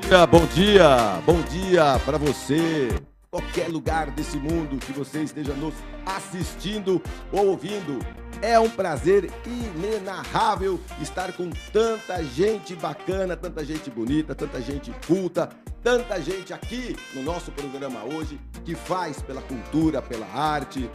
Bom dia para você, qualquer lugar desse mundo que você esteja nos assistindo ou ouvindo. É um prazer inenarrável estar com tanta gente bacana, tanta gente bonita, tanta gente culta, tanta gente aqui no nosso programa hoje que faz pela cultura, pela arte,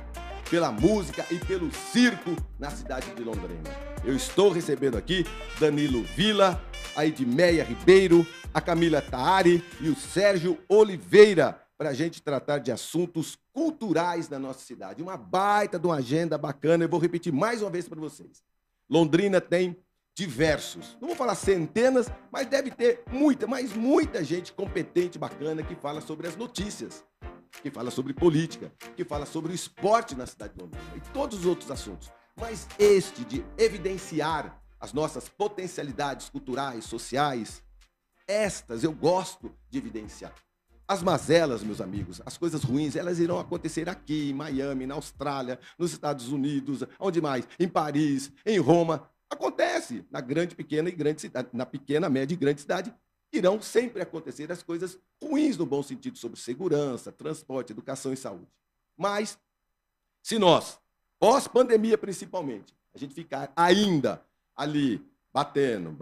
pela música e pelo circo na cidade de Londrina. Eu estou recebendo aqui Danilo Vila, a Edmeia Ribeiro, a Camila Taari e o Sérgio Oliveira para a gente tratar de assuntos culturais da nossa cidade. Uma baita de uma agenda bacana. Eu vou repetir mais uma vez para vocês. Londrina tem diversos, não vou falar centenas, mas deve ter muita gente competente, bacana, que fala sobre as notícias, que fala sobre política, que fala sobre o esporte na cidade de Londrina e todos os outros assuntos. Mas este de evidenciar as nossas potencialidades culturais, sociais, estas eu gosto de evidenciar. As mazelas, meus amigos, as coisas ruins, elas irão acontecer aqui, em Miami, na Austrália, nos Estados Unidos, onde mais? Em Paris, em Roma. Acontece na grande, pequena e grande cidade, na pequena, média e grande cidade. Irão sempre acontecer as coisas ruins no bom sentido, sobre segurança, transporte, educação e saúde. Mas, se nós, pós-pandemia principalmente, a gente ficar ainda ali batendo,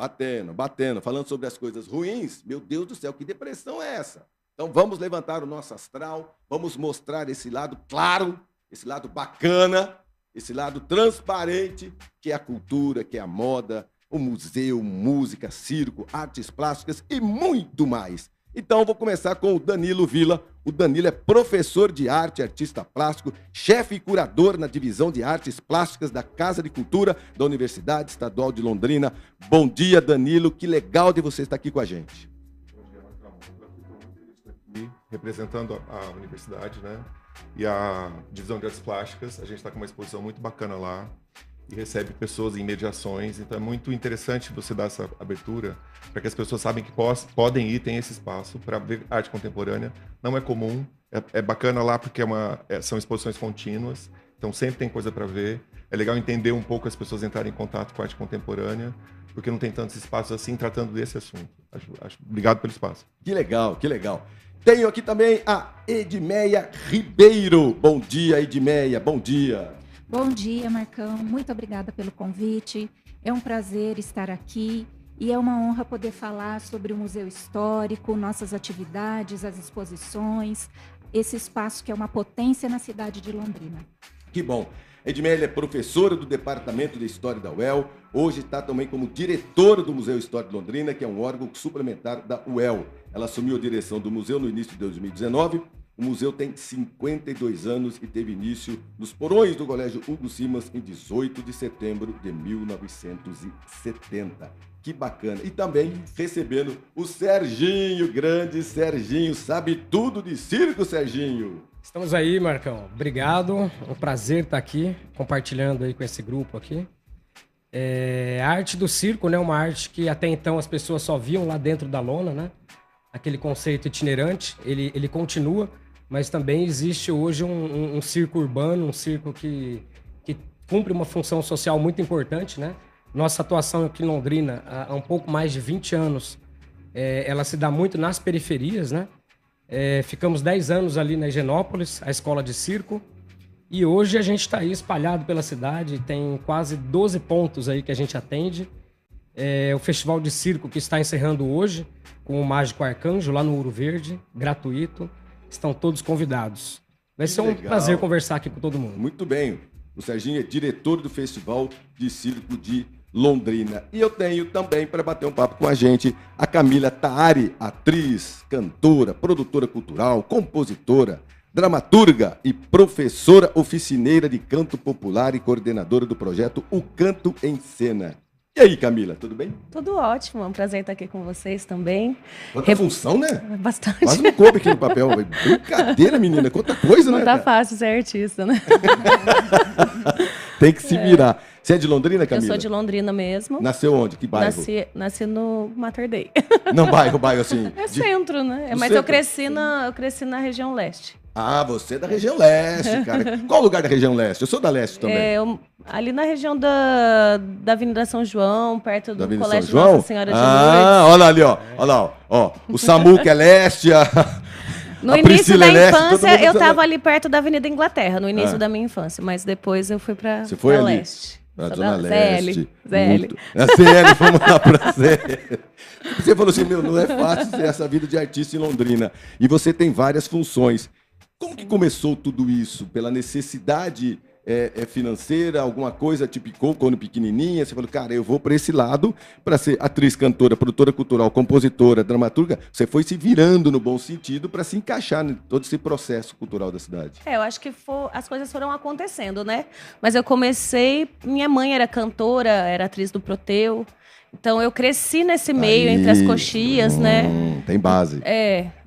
falando sobre as coisas ruins, meu Deus do céu, que depressão é essa? Então vamos levantar o nosso astral, vamos mostrar esse lado claro, esse lado bacana, esse lado transparente, que é a cultura, que é a moda, o museu, música, circo, artes plásticas e muito mais. Então vou começar com o Danilo Vila. O Danilo é professor de arte, artista plástico, chefe e curador na divisão de artes plásticas da Casa de Cultura da Universidade Estadual de Londrina. Bom dia, Danilo, que legal de você estar aqui com a gente. Bom dia, Marcão. Aqui representando a universidade, né? E a divisão de artes plásticas. A gente está com uma exposição muito bacana lá e recebe pessoas em mediações. Então é muito interessante você dar essa abertura para que as pessoas sabem que podem ir, tem esse espaço para ver arte contemporânea. Não é comum, é bacana lá porque são exposições contínuas, então sempre tem coisa para ver. É legal entender um pouco as pessoas entrarem em contato com a arte contemporânea, porque não tem tantos espaços assim tratando desse assunto. Obrigado pelo espaço. Que legal, que legal. Tenho aqui também a Edmeia Ribeiro. Bom dia, Edmeia, bom dia. Bom dia, Marcão. Muito obrigada pelo convite. É um prazer estar aqui e é uma honra poder falar sobre o Museu Histórico, nossas atividades, as exposições, esse espaço que é uma potência na cidade de Londrina. Que bom. Edmeia é professora do Departamento de História da UEL. Hoje está também como diretora do Museu Histórico de Londrina, que é um órgão suplementar da UEL. Ela assumiu a direção do museu no início de 2019. O museu tem 52 anos e teve início nos porões do Colégio Hugo Simas em 18 de setembro de 1970. Que bacana. E também recebendo o Serginho, grande Serginho. Sabe tudo de circo, Serginho. Estamos aí, Marcão. Obrigado. É um prazer estar aqui, compartilhando aí com esse grupo aqui. A arte do circo, né? Uma arte que até então as pessoas só viam lá dentro da lona, né? Aquele conceito itinerante, ele continua. Mas também existe hoje um circo urbano, um circo que cumpre uma função social muito importante, né? Nossa atuação aqui em Londrina, há um pouco mais de 20 anos, ela se dá muito nas periferias, né? Ficamos 10 anos ali na Higienópolis, a escola de circo, e hoje a gente está aí espalhado pela cidade, tem quase 12 pontos aí que a gente atende. O Festival de Circo que está encerrando hoje, com o Mágico Arcanjo, lá no Ouro Verde, gratuito. Estão todos convidados. Vai ser um prazer conversar aqui com todo mundo. Muito bem. O Serginho é diretor do Festival de Circo de Londrina. E eu tenho também, para bater um papo com a gente, a Camila Taari, atriz, cantora, produtora cultural, compositora, dramaturga e professora oficineira de canto popular e coordenadora do projeto O Canto em Cena. E aí, Camila, tudo bem? Tudo ótimo, é um prazer estar aqui com vocês também. Quanta função, né? Bastante. Quase não coube aqui no papel. Brincadeira, menina, quanta coisa, né? Não tá fácil ser artista, né? Tem que se virar. Você é de Londrina, Eu Camila? sou de Londrina mesmo. Nasceu onde? Que bairro? Nasci no Mater Dei. Não, bairro assim. É centro, né? Mas centro? eu cresci na região leste. Ah, você é da região leste, cara. Qual lugar da região leste? Eu sou da leste também. Ali na região da Avenida São João, perto do Avenida Colégio São João? Nossa Senhora de Ah, Lourdes. olha ali, ó. Olha lá, ó. O Samuca é leste, No a início Priscila da é leste, todo infância, mundo eu sabe. tava ali perto da Avenida Inglaterra, no início Ah. da minha infância. Mas depois eu fui pra Você foi ali? leste. Pra Sou Zona da Leste. ZL. Muito. A ZL, vamos lá pra ZL. Você falou assim, meu, não é fácil ser essa vida de artista em Londrina. E você tem várias funções. Como que começou tudo isso? Pela necessidade financeira? Alguma coisa te picou quando pequenininha? Você falou, cara, eu vou para esse lado para ser atriz, cantora, produtora cultural, compositora, dramaturga. Você foi se virando no bom sentido para se encaixar em todo esse processo cultural da cidade. Eu acho que as coisas foram acontecendo, né? Mas eu comecei... Minha mãe era cantora, era atriz do Proteu. Então eu cresci nesse meio, entre as coxias, né? Tem base.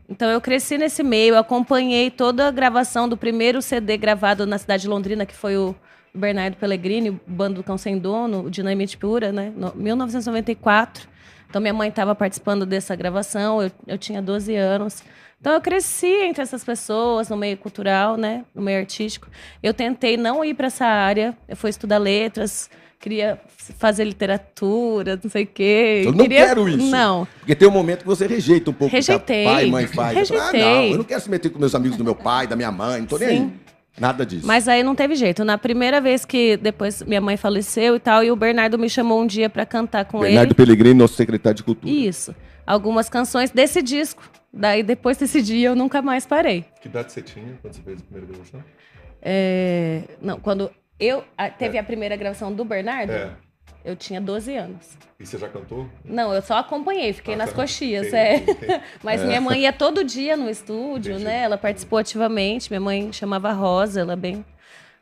Então eu cresci nesse meio, acompanhei toda a gravação do primeiro CD gravado na cidade de Londrina, que foi o Bernardo Pellegrini, o Bando do Cão Sem Dono, o Dinamite Pura, né? 1994. Então minha mãe estava participando dessa gravação, eu tinha 12 anos. Então eu cresci entre essas pessoas, no meio cultural, né? No meio artístico. Eu tentei não ir para essa área, eu fui estudar letras, queria fazer literatura, não sei o quê. Eu não quero isso. Não. Porque tem um momento que você rejeita um pouco Rejeitei. o que pai e mãe faz. Rejeitei. Não, eu não quero se meter com meus amigos do meu pai, da minha mãe, não tô nem Sim. aí. Nada disso. Mas aí não teve jeito. Na primeira vez que depois minha mãe faleceu e tal, e o Bernardo me chamou um dia para cantar com Bernardo ele. Pellegrini, nosso secretário de Cultura. Isso. Algumas canções desse disco. Daí depois desse dia eu nunca mais parei. Que idade você tinha quando você fez a primeira gravação? Não, quando teve a primeira gravação do Bernardo, eu tinha 12 anos. E você já cantou? Não, eu só acompanhei, fiquei nas coxias. Entendi. Mas minha mãe ia todo dia no estúdio, Entendi. né? Ela participou ativamente. Minha mãe chamava Rosa, ela bem...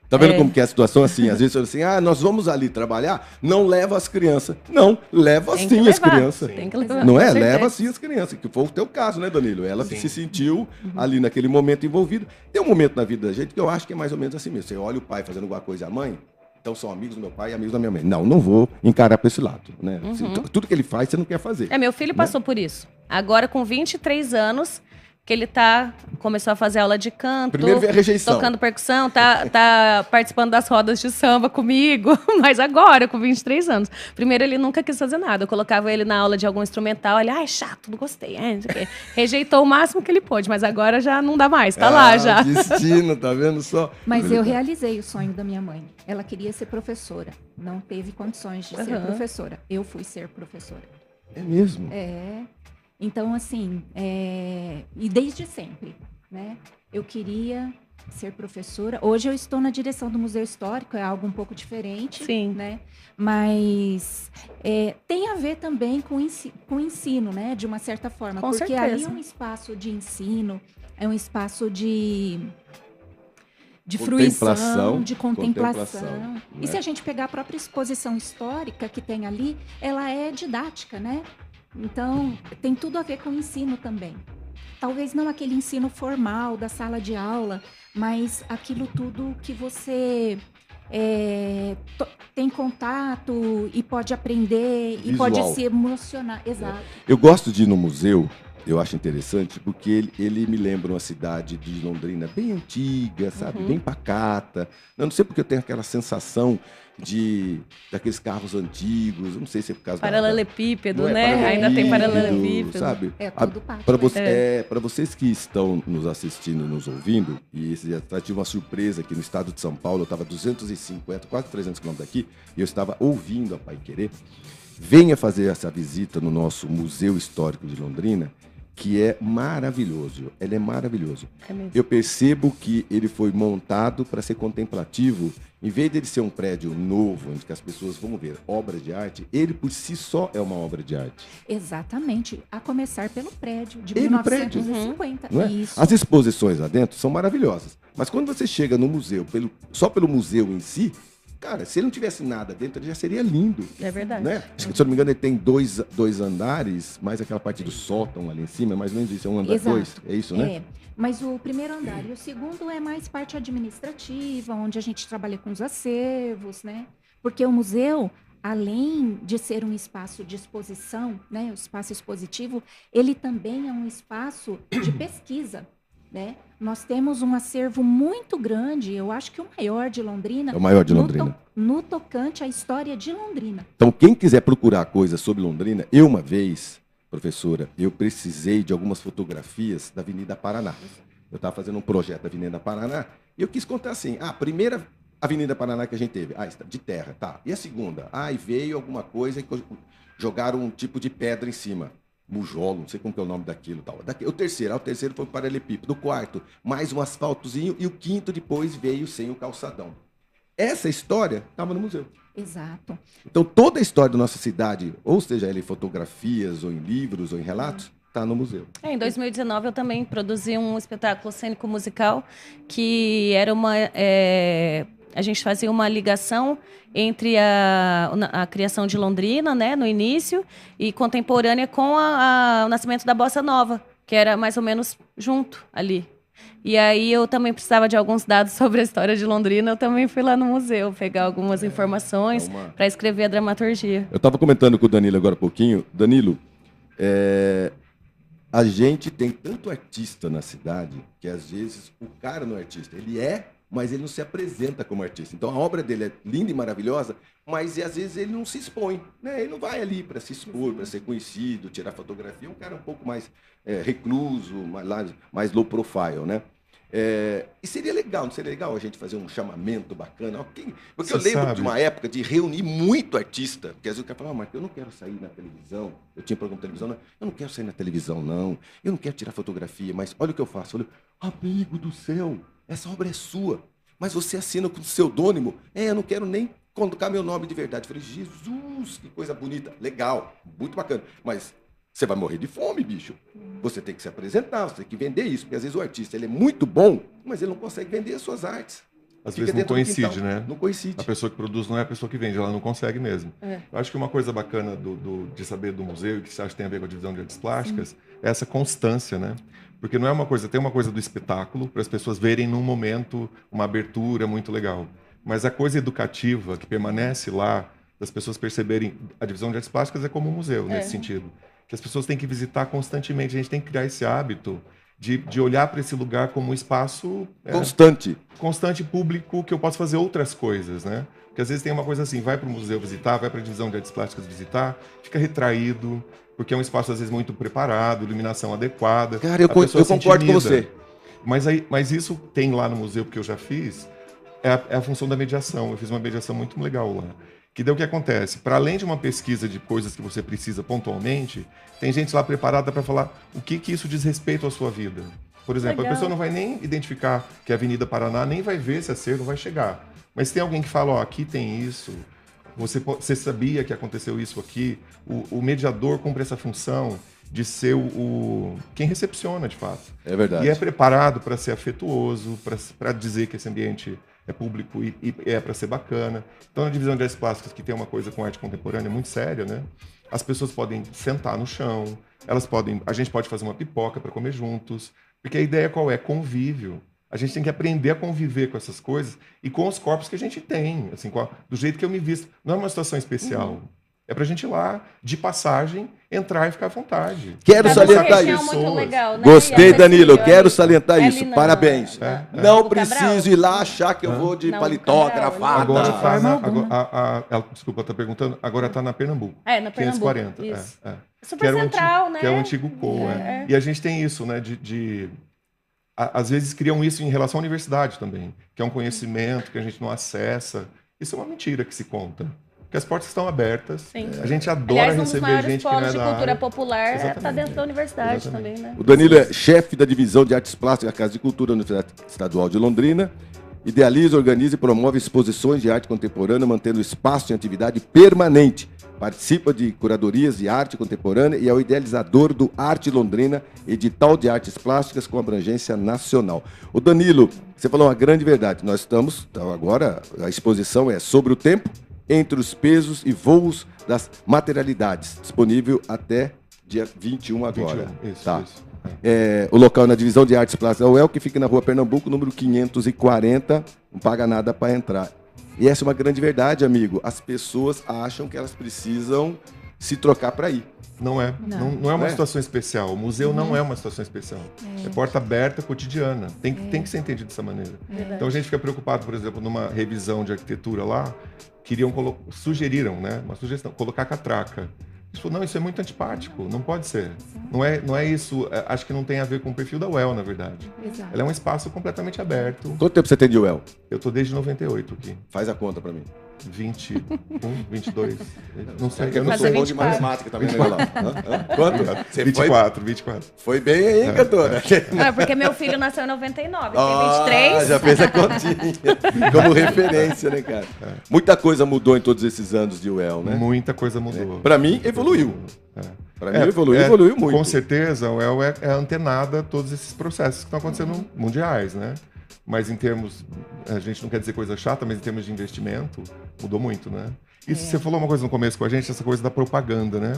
Tá vendo como que é a situação assim? Às vezes você fala assim, nós vamos ali trabalhar, não leva as crianças. Não, leva Tem que sim as levar. crianças. Tem que levar, Não com é? certeza. Leva sim as crianças, que foi o teu caso, né, Danilo? Ela Sim. se sentiu ali naquele momento envolvida. Tem um momento na vida da gente que eu acho que é mais ou menos assim mesmo. Você olha o pai fazendo alguma coisa e a mãe, então são amigos do meu pai e amigos da minha mãe. Não vou encarar pra esse lado, né? Tudo que ele faz, você não quer fazer. Meu filho passou por isso. Agora, com 23 anos, que ele começou a fazer aula de canto. Primeiro veio a rejeição. Tocando percussão, tá participando das rodas de samba comigo. Mas agora, com 23 anos. Primeiro, ele nunca quis fazer nada. Eu colocava ele na aula de algum instrumental. Ele, chato, não gostei. Não sei o quê. Rejeitou o máximo que ele pôde, mas agora já não dá mais. Tá lá já. Destino, tá vendo só? Mas eu realizei o sonho da minha mãe. Ela queria ser professora. Não teve condições de ser professora. Eu fui ser professora. É mesmo? Então, assim, e desde sempre, né? Eu queria ser professora. Hoje eu estou na direção do Museu Histórico, é algo um pouco diferente, Sim. né? Mas tem a ver também com o ensino, né? De uma certa forma. Com porque certeza. ali é um espaço de ensino, é um espaço de fruição, de contemplação. Né? E se a gente pegar a própria exposição histórica que tem ali, ela é didática, né? Então, tem tudo a ver com o ensino também. Talvez não aquele ensino formal da sala de aula, mas aquilo tudo que você tem contato e pode aprender e Visual. pode se emocionar. Exato. Eu gosto de ir no museu, eu acho interessante, porque ele me lembra uma cidade de Londrina bem antiga, sabe? Bem pacata. Eu não sei porque eu tenho aquela sensação daqueles carros antigos, eu não sei se é por causa Paralelepípedo, Não é né? Ainda tem paralelepípedo. sabe? Tudo pátio. Para vocês que estão nos assistindo e nos ouvindo, e esse dia tive uma surpresa aqui no estado de São Paulo, eu estava 250, quase 300 quilômetros daqui, e eu estava ouvindo a Pai Querer. Venha fazer essa visita no nosso Museu Histórico de Londrina, que é maravilhoso. Ele é maravilhoso. É mesmo. Eu percebo que ele foi montado para ser contemplativo. Em vez dele ser um prédio novo, onde que as pessoas vão ver obra de arte, ele por si só é uma obra de arte. Exatamente. A começar pelo prédio de Ele, 1950. Não é? Isso. As exposições lá dentro são maravilhosas. Mas quando você chega no museu, só pelo museu em si, Cara, se ele não tivesse nada dentro, ele já seria lindo. É verdade. Né? Acho que, se eu não me engano, ele tem dois andares, mais aquela parte do sótão ali em cima, mais ou menos isso. É um andar, Exato. dois. É isso, né? É, mas o primeiro andar e o segundo é mais parte administrativa, onde a gente trabalha com os acervos, né? Porque o museu, além de ser um espaço de exposição, né, o espaço expositivo, ele também é um espaço de pesquisa, né? Nós temos um acervo muito grande, eu acho que o maior de Londrina. É o maior de Londrina. No tocante à história de Londrina. Então, quem quiser procurar coisas sobre Londrina, uma vez, professora, eu precisei de algumas fotografias da Avenida Paraná. Eu estava fazendo um projeto da Avenida Paraná e eu quis contar assim, a primeira Avenida Paraná que a gente teve, está de terra, tá. E a segunda? E veio alguma coisa e jogaram um tipo de pedra em cima. Mujolo, não sei como que é o nome daquilo. Tal. O terceiro foi paralelepípedo. O quarto, mais um asfaltozinho. E o quinto depois veio sem o calçadão. Essa história estava no museu. Exato. Então, toda a história da nossa cidade, ou seja ela em fotografias, ou em livros, ou em relatos, está no museu. Em 2019, eu também produzi um espetáculo cênico musical que era a gente fazia uma ligação entre a criação de Londrina, né, no início, e contemporânea com o nascimento da Bossa Nova, que era mais ou menos junto ali. E aí eu também precisava de alguns dados sobre a história de Londrina, eu também fui lá no museu pegar algumas informações para escrever a dramaturgia. Eu estava comentando com o Danilo agora há pouquinho. Danilo, a gente tem tanto artista na cidade que às vezes o cara não é artista, mas ele não se apresenta como artista. Então a obra dele é linda e maravilhosa, mas às vezes ele não se expõe, né? Ele não vai ali para se expor, para ser conhecido, tirar fotografia. É um cara um pouco mais recluso, mais low profile, né? E seria legal, não seria legal a gente fazer um chamamento bacana? Porque eu lembro de uma época de reunir muito artista, porque às vezes o cara fala, mas eu não quero sair na televisão, eu tinha programa de televisão, não, eu não quero sair na televisão, não, eu não quero tirar fotografia, mas olha o que eu faço, olha, amigo do céu, essa obra é sua, mas você assina com pseudônimo, eu não quero nem colocar meu nome de verdade. Eu falei, Jesus, que coisa bonita, legal, muito bacana, mas você vai morrer de fome, bicho. Você tem que se apresentar, você tem que vender isso. Porque às vezes o artista ele é muito bom, mas ele não consegue vender as suas artes. Às vezes não coincide, né? Não coincide. A pessoa que produz não é a pessoa que vende, ela não consegue mesmo. Eu acho que uma coisa bacana de saber do museu, e que você acha que tem a ver com a divisão de artes plásticas, é essa constância, né? Porque não é uma coisa, tem uma coisa do espetáculo, para as pessoas verem num momento uma abertura muito legal. Mas a coisa educativa que permanece lá, das pessoas perceberem, a divisão de artes plásticas é como um museu, nesse sentido. Que as pessoas têm que visitar constantemente. A gente tem que criar esse hábito de olhar para esse lugar como um espaço constante público, que eu posso fazer outras coisas, né? Porque às vezes tem uma coisa assim, vai para o museu visitar, vai para a divisão de artes plásticas visitar, fica retraído, porque é um espaço às vezes muito preparado, iluminação adequada. Cara, eu concordo com você. Mas isso tem lá no museu, porque eu já fiz, é a função da mediação. Eu fiz uma mediação muito legal lá. Que daí o que acontece? Para além de uma pesquisa de coisas que você precisa pontualmente, tem gente lá preparada para falar o que isso diz respeito à sua vida. Por exemplo, a pessoa não vai nem identificar que é a Avenida Paraná, nem vai ver se acervo vai chegar. Mas tem alguém que fala, aqui tem isso, você sabia que aconteceu isso aqui, o mediador cumpre essa função de ser quem recepciona, de fato. É verdade. E é preparado para ser afetuoso, para dizer que esse ambiente é público e é para ser bacana. Então, na divisão de artes plásticas, que tem uma coisa com arte contemporânea muito séria, né? As pessoas podem sentar no chão, a gente pode fazer uma pipoca para comer juntos, porque a ideia qual é? Convívio. A gente tem que aprender a conviver com essas coisas e com os corpos que a gente tem, assim, do jeito que eu me visto. Não é uma situação especial. É pra gente ir lá, de passagem, entrar e ficar à vontade. Quero salientar isso. Muito legal, né? Gostei, Danilo. Quero salientar isso. Ali Parabéns. Não preciso ir lá achar que eu vou de paletó, gravata. Agora desculpa, ela tá perguntando. Agora tá na Pernambuco. Na Pernambuco. 540. Isso. Super central, né? Que é o antigo COA. E a gente tem isso, né? Às vezes criam isso em relação à universidade também, que é um conhecimento que a gente não acessa. Isso é uma mentira que se conta. Porque as portas estão abertas. Sim. A gente adora receber gente que não é da área. Um dos maiores polos de cultura popular está dentro da universidade também, né? O Danilo é chefe da divisão de artes plásticas da Casa de Cultura da Universidade Estadual de Londrina. Idealiza, organiza e promove exposições de arte contemporânea, mantendo o espaço em atividade permanente, participa de curadorias de arte contemporânea e é o idealizador do Arte Londrina, edital de artes plásticas com abrangência nacional. O Danilo, você falou uma grande verdade. Nós estamos, então agora a exposição é sobre o tempo, entre os pesos e voos das materialidades, disponível até dia 21 agora. 21, isso, tá. isso. O local na Divisão de Artes Plásticas da UEL, que fica na Rua Pernambuco, número 540, não paga nada para entrar. E essa é uma grande verdade, amigo. As pessoas acham que elas precisam se trocar para ir. Não é. Não é uma situação especial. O museu não é uma situação especial. É porta aberta cotidiana. Tem que ser entendido dessa maneira. Então a gente fica preocupado, por exemplo, numa revisão de arquitetura lá, sugeriram, né? Uma sugestão, colocar catraca. A gente falou, não, isso é muito antipático, não pode ser. Não é isso, acho que não tem a ver com o perfil da UEL, na verdade. Exato. Ela é um espaço completamente aberto. Quanto tempo você tem de UEL? Eu tô desde 98 aqui. Faz a conta para mim. 21, 22. Não sei, É que eu não eu sou sou bom 24. de matemática também, né, lá? Quanto? Você 24. foi bem aí, cantora. Não, é porque meu filho nasceu em 99, Ah, tem 23. já fez a continha. Como referência, né, cara? Muita coisa mudou em todos esses anos de UEL, né? Muita coisa mudou. Para mim, evoluiu. Para mim, evoluiu muito. Com certeza, a UEL é antenada a todos esses processos que estão acontecendo mundiais, né? Mas em termos, a gente não quer dizer coisa chata, mas em termos de investimento, mudou muito, né? Isso, você falou uma coisa no começo com a gente, essa coisa da propaganda, né?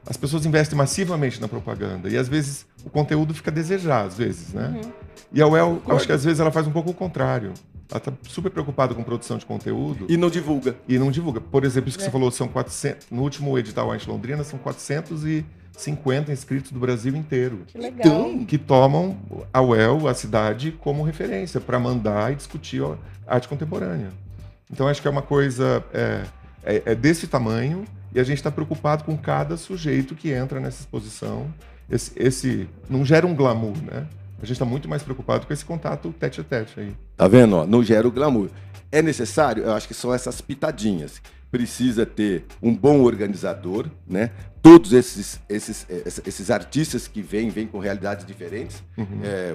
As pessoas investem massivamente na propaganda e às vezes o conteúdo fica a desejar, às vezes, né? E a UEL, acho que às vezes ela faz um pouco o contrário. Ela está super preocupada com produção de conteúdo. E não divulga. Por exemplo, isso que você falou, são 400, no último edital Arte Londrina, são 450 inscritos do Brasil inteiro. Que legal. Que tomam a UEL, a cidade, como referência para mandar e discutir a arte contemporânea. Então, acho que é uma coisa desse tamanho e a gente está preocupado com cada sujeito que entra nessa exposição. Esse não gera um glamour, né? A gente está muito mais preocupado com esse contato tete-a-tete aí. Tá vendo? Ó? Não gera o glamour. É necessário? Eu acho que são essas pitadinhas. Precisa ter um bom organizador, né? Todos esses artistas que vêm com realidades diferentes.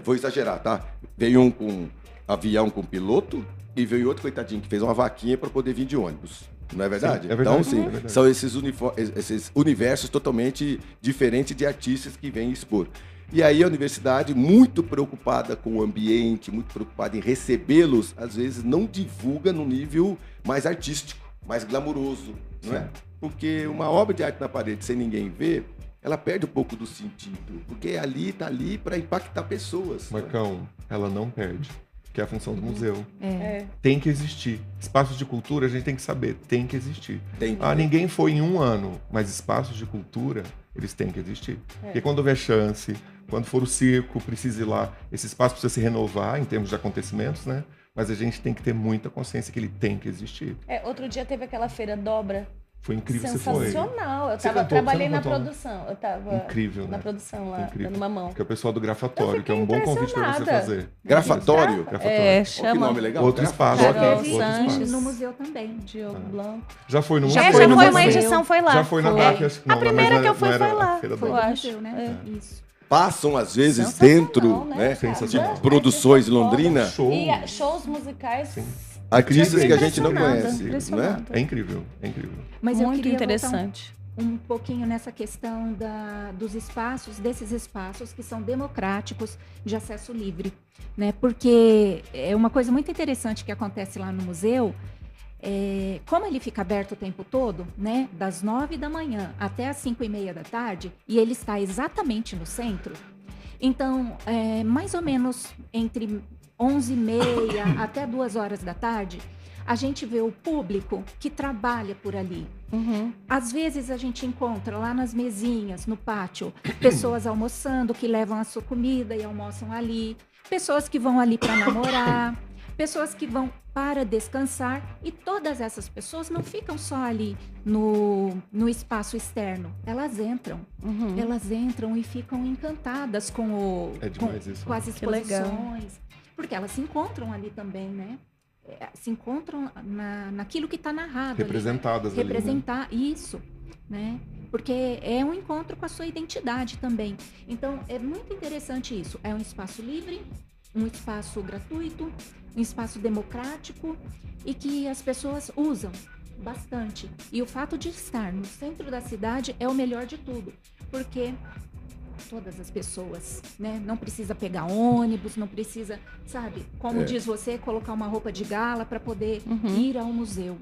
Vou exagerar, tá? Veio um com avião com piloto e veio outro, coitadinho, que fez uma vaquinha para poder vir de ônibus. Não é verdade? Sim, é verdade. Então, sim, é verdade. são esses universos totalmente diferentes de artistas que vêm expor. E aí a universidade, muito preocupada com o ambiente, muito preocupada em recebê-los, às vezes não divulga no nível mais artístico, mais glamuroso, não é? Porque uma obra de arte na parede sem ninguém ver, ela perde um pouco do sentido, porque está ali para impactar pessoas. Marcão, ela não perde, que é a função do museu. É. Tem que existir. Espaços de cultura, a gente tem que saber, tem que existir. Tem que- Ninguém foi em um ano, mas espaços de cultura, eles têm que existir. Porque quando houver chance, quando for o circo, precisa ir lá, esse espaço precisa se renovar em termos de acontecimentos, né? Mas a gente tem que ter muita consciência que ele tem que existir. Outro dia teve aquela feira Dobra. Foi incrível, você foi. Sensacional. Você Eu cantou, trabalhei você não na cantou? produção. Eu tava Incrível, né? na produção lá, Incrível. dando uma mão. Que é o pessoal do Grafatório, Eu que é um fiquei bom convite para você impressionada. fazer. Grafatório? Grafatório. É, Ó, que chama nome legal. Outro espaço. Carol Outro espaço. Sanches. No museu também. Diogo Blanco. Já foi no Já museu? foi uma museu. edição, foi lá. Já foi na DAC, acho que não. A primeira mas que eu fui não era foi lá. a Feira Foi do Eu no acho. museu, né? Isso. Passam, às vezes, Sensacional, dentro né, de cara? Sensacional. produções em Londrina, Show. E shows musicais. artistas que a gente não Impressionada, conhece, não é? impressionada. É incrível, é incrível. Mas eu Muito queria interessante. voltar um pouquinho nessa questão dos espaços, desses espaços que são democráticos de acesso livre, né? Porque é uma coisa muito interessante que acontece lá no museu, como ele fica aberto o tempo todo, né? Das 9 da manhã até as 5:30 da tarde, e ele está exatamente no centro. Então, mais ou menos entre 11h30 até 2 horas da tarde, a gente vê o público que trabalha por ali. Uhum. Às vezes a gente encontra lá nas mesinhas, no pátio, pessoas almoçando, que levam a sua comida e almoçam ali, pessoas que vão ali para namorar, pessoas que vão para descansar, e todas essas pessoas não ficam só ali no espaço externo, elas entram. Uhum. Elas entram e ficam encantadas com demais isso. com as Que legal. exposições, porque elas se encontram ali também, né? Se encontram naquilo que está narrado. Representadas ali, né? Representar isso, né? Porque é um encontro com a sua identidade também. Então, é muito interessante isso. É um espaço livre, um espaço gratuito, um espaço democrático e que as pessoas usam bastante. E o fato de estar no centro da cidade é o melhor de tudo, porque todas as pessoas, né? Não precisa pegar ônibus, não precisa, sabe? Como diz você, colocar uma roupa de gala para poder ir ao museu.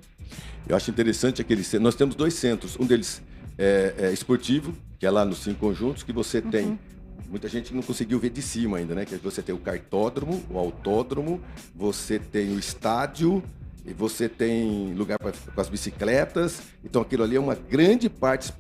Eu acho interessante aquele centro. Nós temos 2 centros. Um deles é esportivo, que é lá nos 5 conjuntos, que você tem. Muita gente não conseguiu ver de cima ainda, né? Que você tem o cartódromo, o autódromo, você tem o estádio, e você tem lugar com as bicicletas. Então aquilo ali é uma grande parte,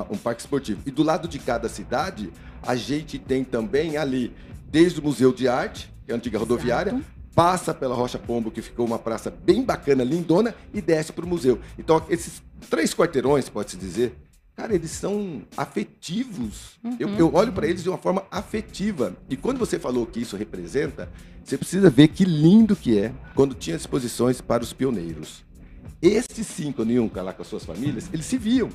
um parque esportivo. E do lado de cada cidade, a gente tem também ali, desde o Museu de Arte, que é a antiga rodoviária, passa pela Rocha Pombo, que ficou uma praça bem bacana, lindona, e desce para o museu. Então esses 3 quarteirões, pode-se dizer, cara, eles são afetivos. Eu olho para eles de uma forma afetiva. E quando você falou que isso representa, você precisa ver que lindo que é quando tinha exposições para os pioneiros. Estes 5 Niunca lá com as suas famílias, eles se viam.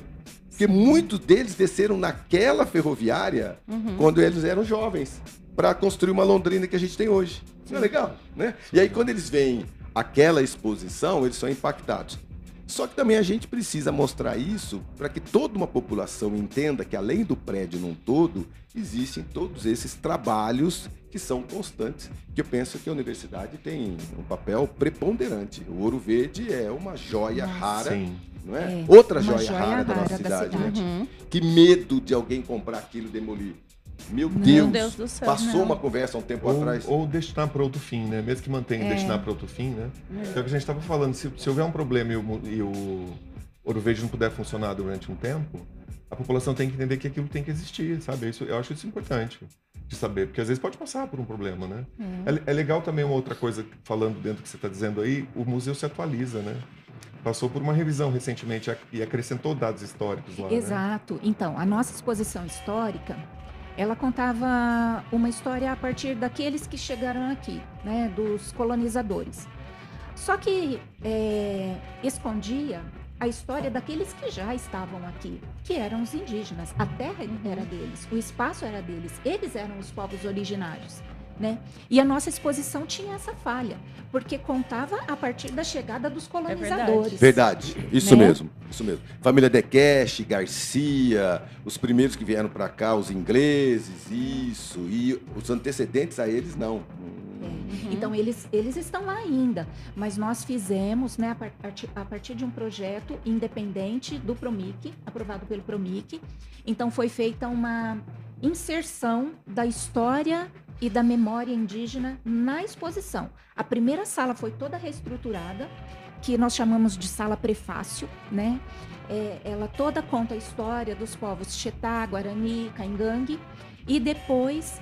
Porque muitos deles desceram naquela ferroviária quando eles eram jovens, para construir uma Londrina que a gente tem hoje. Isso não é legal, né? E aí quando eles veem aquela exposição, eles são impactados. Só que também a gente precisa mostrar isso para que toda uma população entenda que, além do prédio num todo, existem todos esses trabalhos que são constantes, que eu penso que a universidade tem um papel preponderante. O Ouro Verde é uma joia rara, não é? Outra joia rara da nossa cidade, né? Que medo de alguém comprar aquilo e demolir. Meu Deus do céu, passou uma conversa há um tempo atrás. Ou destinar para outro fim, né? Mesmo que mantenha destinar para outro fim, né? É o que a gente estava falando. Se houver um problema e o Ouro Verde não puder funcionar durante um tempo, a população tem que entender que aquilo tem que existir, sabe? Eu acho isso importante de saber, porque às vezes pode passar por um problema, né? É legal também uma outra coisa, falando dentro do que você está dizendo aí, o museu se atualiza, né? Passou por uma revisão recentemente e acrescentou dados históricos lá, Exato. Né? Então, a nossa exposição histórica, ela contava uma história a partir daqueles que chegaram aqui, né, dos colonizadores. Só que escondia a história daqueles que já estavam aqui, que eram os indígenas. A terra era deles, o espaço era deles, eles eram os povos originários, né? E a nossa exposição tinha essa falha, porque contava a partir da chegada dos colonizadores. Verdade, isso mesmo, isso mesmo. Família Dekeche, Garcia, os primeiros que vieram para cá, os ingleses, isso, e os antecedentes a eles não. Então, eles estão lá ainda, mas nós fizemos, né, a partir de um projeto independente do PROMIC, aprovado pelo PROMIC. Então, foi feita uma inserção da história e da memória indígena na exposição. A primeira sala foi toda reestruturada, que nós chamamos de sala prefácio, né? Ela toda conta a história dos povos Xetá, Guarani, Caingangue, e depois,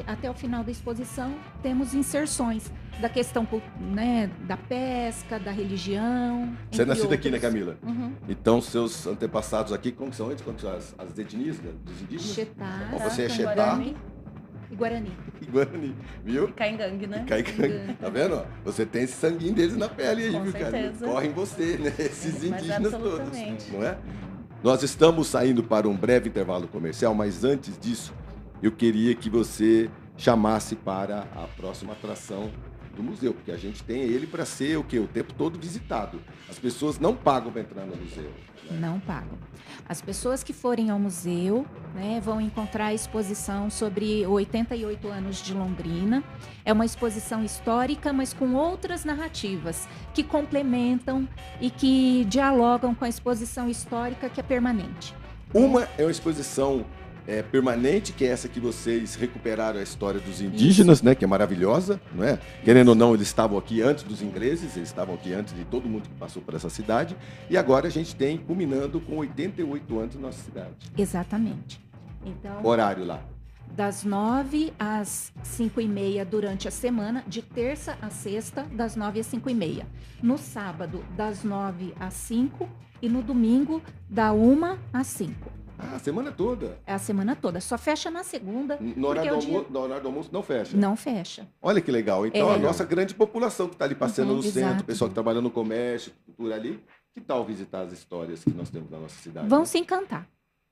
até o final da exposição, temos inserções da questão, né, da pesca, da religião. Você é nascida aqui, né, Camila? Então, seus antepassados aqui, como são eles? Como são as etnias dos indígenas? Xetá. Você é Xetá. E Guarani. E Guarani, viu? E Caingangue, né? E Caingangue. Tá vendo? Você tem esse sanguinho deles na pele aí, viu, cara? Corre em você, né? Esses indígenas todos, não é? Nós estamos saindo para um breve intervalo comercial, mas antes disso, eu queria que você chamasse para a próxima atração do museu, porque a gente tem ele para ser o quê? O tempo todo visitado. As pessoas não pagam para entrar no museu. Né? Não pagam. As pessoas que forem ao museu, né, vão encontrar a exposição sobre 88 anos de Londrina. É uma exposição histórica, mas com outras narrativas que complementam e que dialogam com a exposição histórica que é permanente. Uma é uma exposição permanente, que é essa que vocês recuperaram a história dos indígenas, né, que é maravilhosa, não é? Querendo ou não, eles estavam aqui antes dos ingleses, eles estavam aqui antes de todo mundo que passou por essa cidade, e agora a gente tem, culminando com 88 anos na nossa cidade. Exatamente. Então, horário lá? Das 9 às 5h30 durante a semana, de terça a sexta, das 9 às 5h30. No sábado, das 9 às 5 e no domingo, da 1 às 5. Ah, a semana toda? É a semana toda. Só fecha na segunda. No horário do almoço não fecha? Não fecha. Olha que legal. Então, a nossa grande população que está ali passeando no centro, o pessoal que trabalha no comércio, cultura ali, que tal visitar as histórias que nós temos na nossa cidade? Vão se encantar.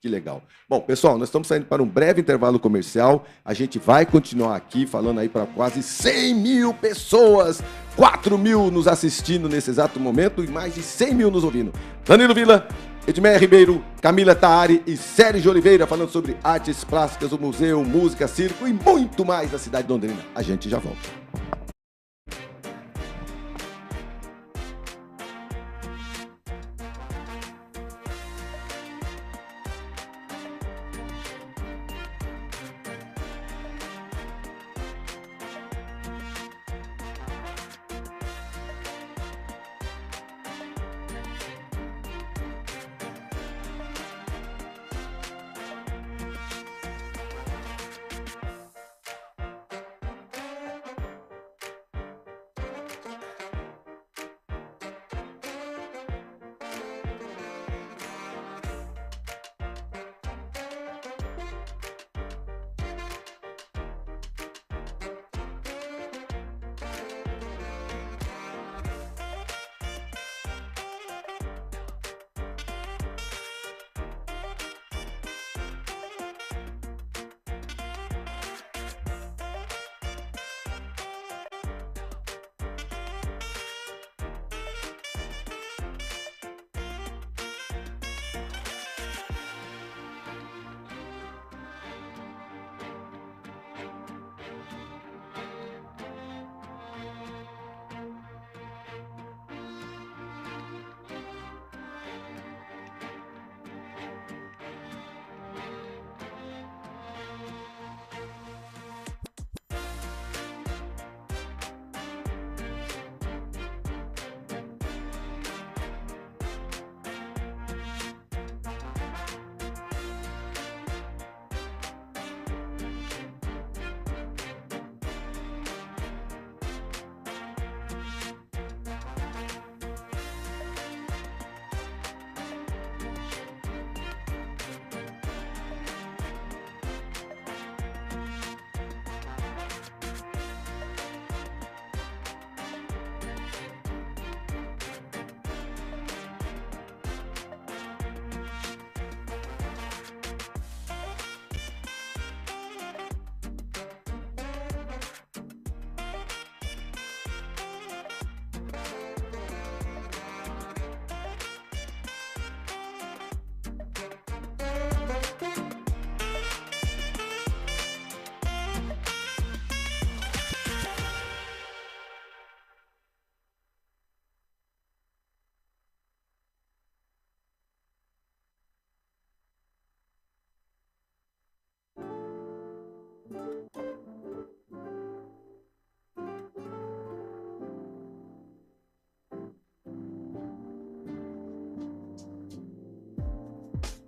Que legal. Bom, pessoal, nós estamos saindo para um breve intervalo comercial. A gente vai continuar aqui falando aí para quase 100 mil pessoas. 4 mil nos assistindo nesse exato momento e mais de 100 mil nos ouvindo. Danilo Vila, Edmeia Ribeiro, Camila Taari e Sérgio Oliveira falando sobre artes plásticas, o museu, música, circo e muito mais da cidade de Londrina. A gente já volta.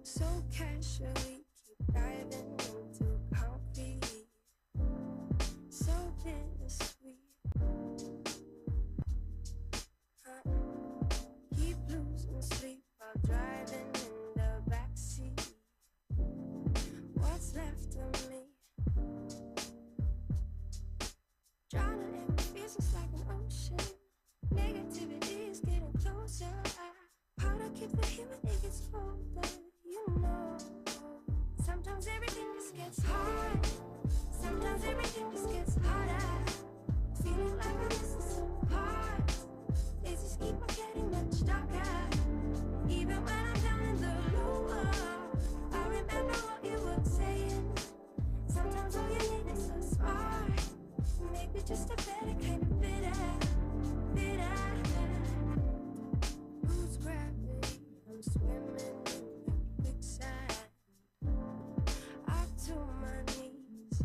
So casually keep diving into concrete, so bittersweet. Keep losing sleep while driving in the backseat. What's left of me? Drowning in feelings like an ocean. Negativity is getting closer. How to keep the human it gets older. You know, sometimes everything just gets hard. Sometimes everything just gets harder. Feeling like I'm missing some parts. They just keep on getting much darker. Even when I'm down in the lower, I remember what you were saying. Sometimes all you need is a spark. Maybe just a better kind of bitter. Who's gravity? I'm swimming in the quicksand. Up to my knees.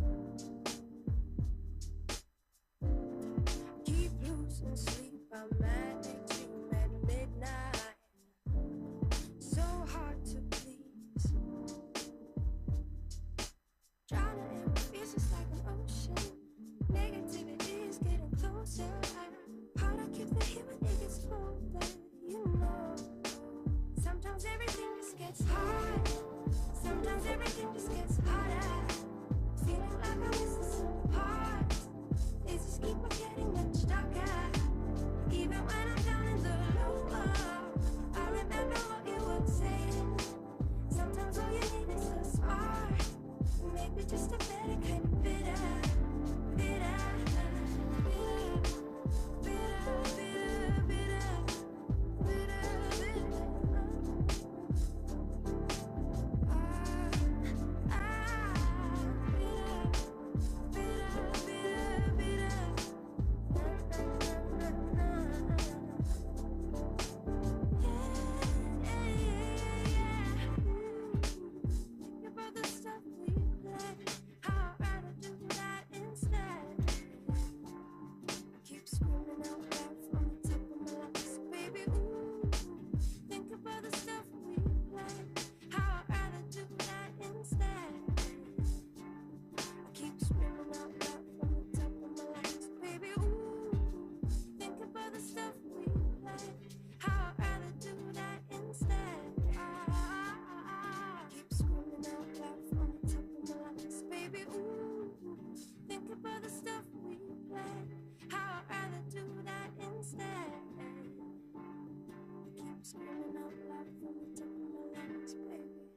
Keep losing sleep. I'm manic dream at midnight. So hard to please. Drowning in fears is like an ocean. Negativity is getting closer. How to keep the human it gets older. You know, sometimes everything just a better kind of bitter, bitter, bitter, bitter, bitter, bitter, Think about the stuff we play, how I'd rather do that instead. Keep screaming out loud from the top of my lungs, baby, ooh. Think about the stuff we play, how I'd rather do that instead. I keep screaming out loud from the top of my lungs, baby, ooh. Think about the stuff we play, how I'd rather do that instead. I keep screaming out loud from the top of my lungs, baby, ooh. Think about the stuff we play, how I'd rather do that instead. Keep screaming out loud from the top of my lungs, baby.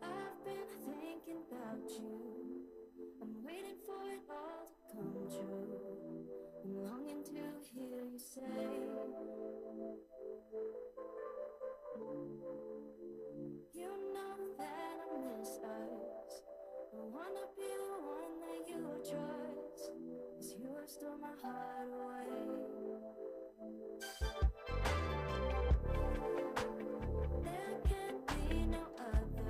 I've been thinking about you. I'm waiting for it all to come true. I'm longing to hear you say, you know that I miss us. I wanna be the one that you trust, 'cause you have stolen my heart away. There can be no other.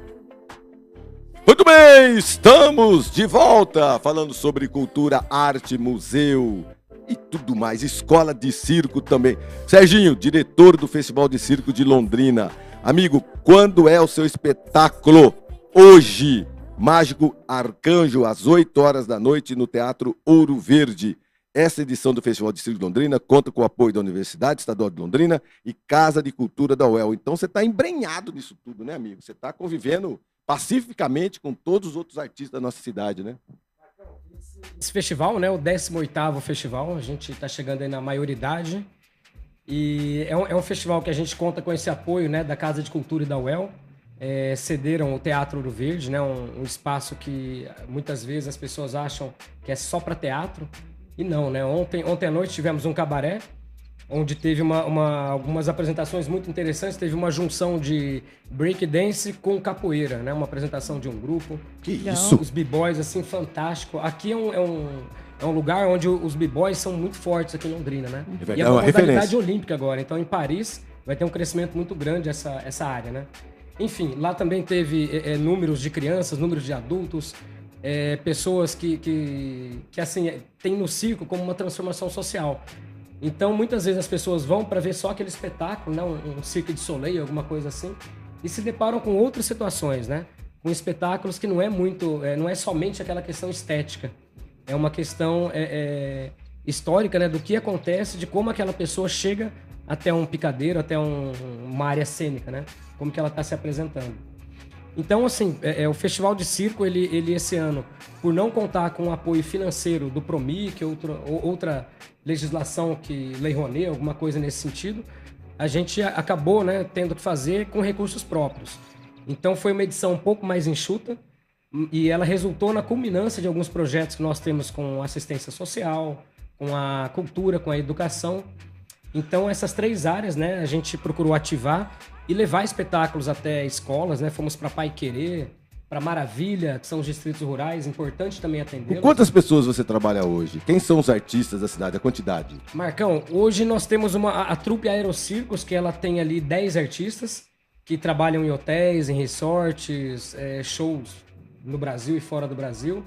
Muito bem, estamos de volta falando sobre cultura, arte, museu e tudo mais, escola de circo também. Serginho, diretor do Festival de Circo de Londrina. Amigo, quando é o seu espetáculo? Hoje, Mágico Arcanjo, às 8 horas da noite, no Teatro Ouro Verde. Essa edição do Festival de Circo de Londrina conta com o apoio da Universidade Estadual de Londrina e Casa de Cultura da UEL. Então você está embrenhado nisso tudo, né, amigo? Você está convivendo pacificamente com todos os outros artistas da nossa cidade, né? Esse festival, né, o 18º festival, a gente está chegando aí na maioridade. E é um festival que a gente conta com esse apoio, né, da Casa de Cultura e da UEL. Cederam o Teatro Ouro Verde, né, um espaço que muitas vezes as pessoas acham que é só para teatro. E não, né? Ontem à noite tivemos um cabaré, onde teve algumas apresentações muito interessantes. Teve uma junção de breakdance com capoeira, né? Uma apresentação de um grupo. Que isso? Os b-boys, assim, fantástico. Aqui é um lugar onde os b-boys são muito fortes aqui em Londrina, né? verdade, E é é uma uma modalidade referência. olímpica agora. Então, em Paris, vai ter um crescimento muito grande essa área, né? Enfim, lá também teve números de crianças, números de adultos, pessoas que assim, tem no circo como uma transformação social. Então, muitas vezes as pessoas vão para ver só aquele espetáculo, né? Um circo de soleil, alguma coisa assim, e se deparam com outras situações, né? Com espetáculos que não é somente aquela questão estética. É uma questão histórica, né? Do que acontece, de como aquela pessoa chega até um picadeiro, até uma área cênica, né? Como que ela está se apresentando. Então, assim, o Festival de Circo, ele esse ano, por não contar com o apoio financeiro do Promic, outra legislação que Lei Rouanet, alguma coisa nesse sentido, a gente acabou, né, tendo que fazer com recursos próprios. Então, foi uma edição um pouco mais enxuta e ela resultou na culminância de alguns projetos que nós temos com assistência social, com a cultura, com a educação. Então, essas 3 áreas, né, a gente procurou ativar e levar espetáculos até escolas, né? Fomos para Pai Querer, para Maravilha, que são os distritos rurais, importante também Com atendê-los. quantas pessoas você trabalha hoje? Quem são os artistas da cidade? A quantidade? Marcão, hoje nós temos a trupe Aerocircos, que ela tem ali 10 artistas que trabalham em hotéis, em resorts, shows no Brasil e fora do Brasil.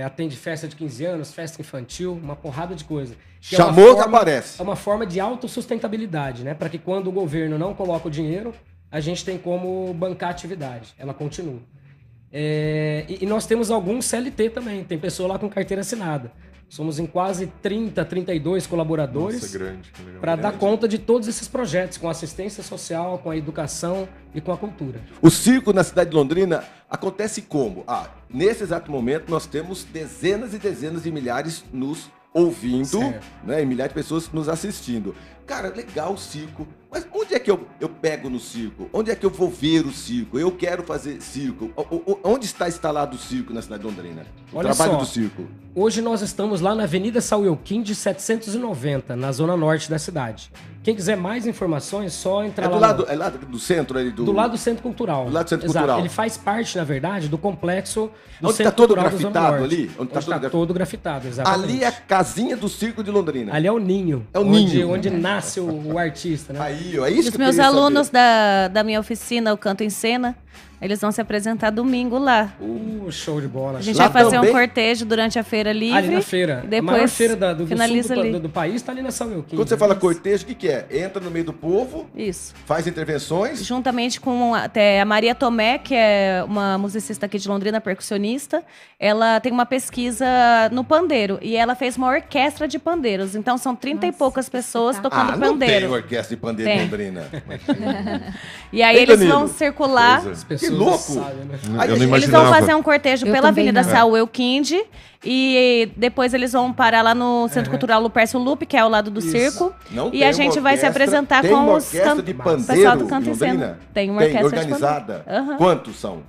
Atende festa de 15 anos, festa infantil, uma porrada de coisa. Que Chamou que aparece. É uma forma de autossustentabilidade, né? Para que quando o governo não coloca o dinheiro, a gente tem como bancar a atividade. Ela continua. E nós temos alguns CLT também. Tem pessoa lá com carteira assinada. Somos em quase 30, 32 colaboradores. Nossa, grande. Que legal. Para dar conta de todos esses projetos, com assistência social, com a educação e com a cultura. O circo na cidade de Londrina acontece como? Nesse exato momento nós temos dezenas e dezenas de milhares nos ouvindo, Certo. né? E milhares de pessoas nos assistindo. Cara, legal o circo. Mas onde é que eu pego no circo? Onde é que eu vou ver o circo? Eu quero fazer circo. Onde está instalado o circo na cidade de Londrina? O Olha trabalho só. do circo. Hoje nós estamos lá na Avenida Sauelquim de 790, na zona norte da cidade. Quem quiser mais informações, só entrar lá. É lá do centro ali do. Do lado do Centro Cultural. Do lado do Centro Exato. Cultural. Ele faz parte, na verdade, do complexo do Onde Centro tá todo Cultural da Zona grafitado Norte. ali? Onde tá todo grafitado? todo grafitado, exatamente. Ali é a casinha do circo de Londrina. Ali é o ninho. É o onde, ninho. Onde nasce o artista, né? Aí, ó, é isso Os que meus eu queria alunos saber. da minha oficina, o Canto em Cena, eles vão se apresentar domingo lá. Show de bola. A gente Lá vai fazer também? um cortejo durante a feira livre. Ali na feira. E depois a maior feira do finaliza sul ali. do país está ali na Sauelquim. Quando você fala cortejo, o que é? Entra no meio do povo, Isso. faz intervenções. Juntamente com até a Maria Tomé, que é uma musicista aqui de Londrina, percussionista. Ela tem uma pesquisa no pandeiro. E ela fez uma orquestra de pandeiros. Então são 30 e Nossa, poucas que pessoas espetáculo. tocando Não tem pandeiro. orquestra de pandeiro em Tem. Londrina. E aí Hein, eles Danilo? vão circular. Coisa. As pessoas Que louco! sabem, né? Aí, Eu não Eles imaginava. vão fazer um cortejo Eu pela também Avenida não. Saul Elquinde e depois eles vão parar lá no Centro Cultural Lupercio Lupe, que é ao lado do Isso. circo. Não E tem a uma gente vai se orquestra- apresentar tem com uma os orquestra can- de o pandeiro pessoal do Canto em em Cena. Londrina? Tem uma Tem, orquestra organizada? de pandeiro. Aham. Quantos são?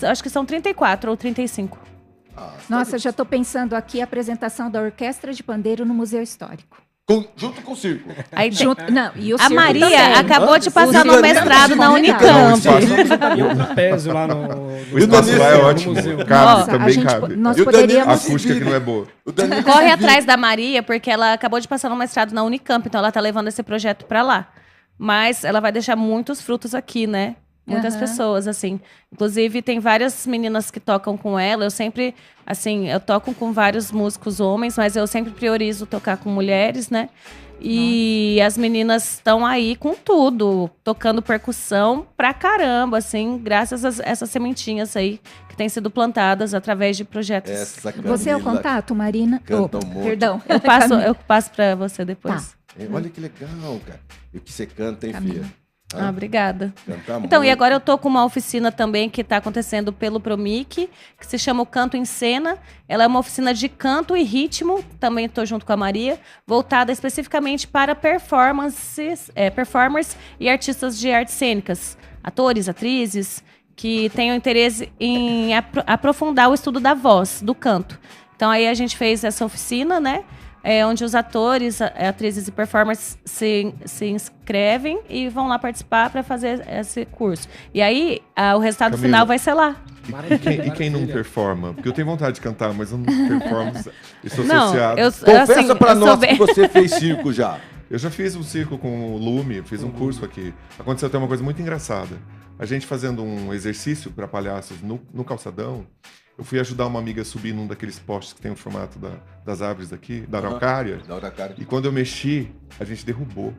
Acho que são 34 ou 35. Nossa, já estou pensando aqui a apresentação da Orquestra de Pandeiro no Museu Histórico. Junto com o circo. Aí Junto, não, e o a circo Maria também. acabou de passar O no Danilo mestrado na Não, Unicamp. espaço- E um trapézio lá no O espaço lá é no ótimo. museu. Cabe, Nossa, a também gente, cabe. nós E o Danilo A poderíamos... se acústica que vira. não é boa. O Danilo Corre se vira. atrás da Maria, porque ela acabou de passar no mestrado na Unicamp, então ela tá levando esse projeto para lá. Mas ela vai deixar muitos frutos aqui, né? Muitas Aham. pessoas, assim. Inclusive, tem várias meninas que tocam com ela. Eu sempre, assim, eu toco com vários músicos homens, mas eu sempre priorizo tocar com mulheres, né? E as meninas estão aí com tudo, tocando percussão pra caramba, assim, graças a essas sementinhas aí que têm sido plantadas através de projetos. Essa Você é o Camila contato, Marina? canta Oh, um monte. perdão. Eu passo pra você depois. Olha que legal, cara. E o que você canta, hein, filha? Ah, obrigada. Canta Então, e muito. agora eu tô com uma oficina também que está acontecendo pelo Promic, que se chama o Canto em Cena. Ela é uma oficina de canto e ritmo, também estou junto com a Maria, voltada especificamente para performers e artistas de artes cênicas, atores, atrizes, que tenham interesse em aprofundar o estudo da voz, do canto. Então, aí a gente fez essa oficina, né? Onde os atores, atrizes e performers se inscrevem e vão lá participar para fazer esse curso. E aí, o resultado Camila. final vai ser lá. E quem não performa? Porque eu tenho vontade de cantar, mas eu não performo. Eu sou Não, associado. Confessa assim, pra eu sou nós bem- que você fez circo já. Eu já fiz um circo com o Lume, fiz um curso aqui. Aconteceu até uma coisa muito engraçada. A gente fazendo um exercício para palhaços no calçadão, eu fui ajudar uma amiga a subir num daqueles postes que tem o formato das árvores aqui, da araucária. Da hora, cara. E quando eu mexi, a gente derrubou.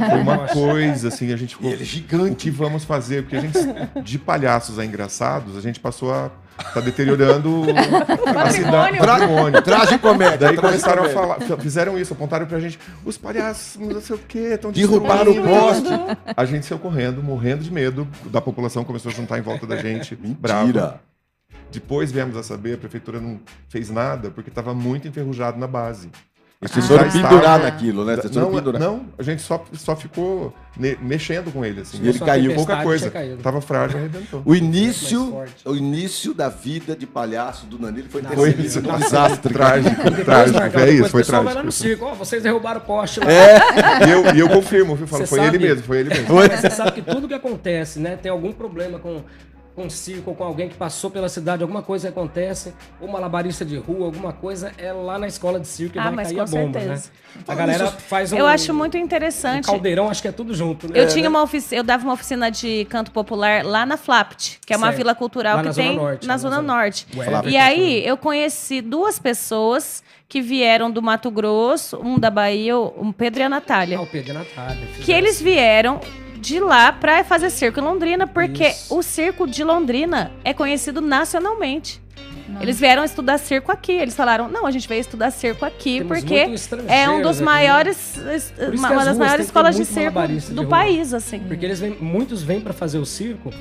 Foi uma coisa, assim, a gente ficou... E ele é O gigante. que vamos fazer? Porque a gente, de palhaços a engraçados, a gente passou a... Tá deteriorando a cidade. Patrimônio. Tragicomédia. Daí começaram a tragicomédia. falar, fizeram isso, apontaram pra gente, os palhaços, não sei o quê, estão Derrubaram o poste. A gente saiu correndo, morrendo de medo, da população começou a juntar em volta da gente, bravo. Mentira. Depois viemos a saber, a prefeitura não fez nada, porque estava muito enferrujado na base. Vocês Já foram estava- pendurar naquilo, né? Vocês foram Não, pendurar. não, a gente só ficou mexendo com ele, assim. E ele caiu. Pouca coisa. Tinha caído. Tava frágil, arrebentou. O início, Mais forte. o início da vida de palhaço do Danilo foi Foi terrível. isso. Um desastre. cara. Trágico, Depois, trágico. Marcão, É depois isso, foi o pessoal vai lá no trágico. circo. Ó, vocês derrubaram o poste lá. E eu confirmo, eu falo, Você foi sabe? ele mesmo, foi ele mesmo. Mas você sabe que tudo que acontece, né? Tem algum problema com circo, ou com alguém que passou pela cidade, alguma coisa acontece, ou malabarista de rua, alguma coisa, é lá na escola de circo que vai mas cair com a bomba, certeza. né? A galera faz um... Eu acho muito um interessante. caldeirão, acho que é tudo junto, né? Eu tinha eu dava uma oficina de canto popular lá na Flapt, que é uma Certo. vila cultural Lá que na Zona tem Norte, na na Zona Zona- Norte. O E Everton aí eu conheci duas pessoas que vieram do Mato Grosso, um da Bahia, o Pedro e a Natália. Ah, o Pedro e a Natália. Que eles vieram de lá pra fazer circo em Londrina, porque Isso. o circo de Londrina é conhecido nacionalmente. Eles vieram estudar circo aqui. Eles falaram: não, a gente veio estudar circo aqui Temos porque muito estrangeiro é um dos aqui, né? maiores, Por isso que uma as das ruas maiores tem que ter escolas de muito circo malabarista de do rua. país, assim. Porque muitos vêm para fazer o circo,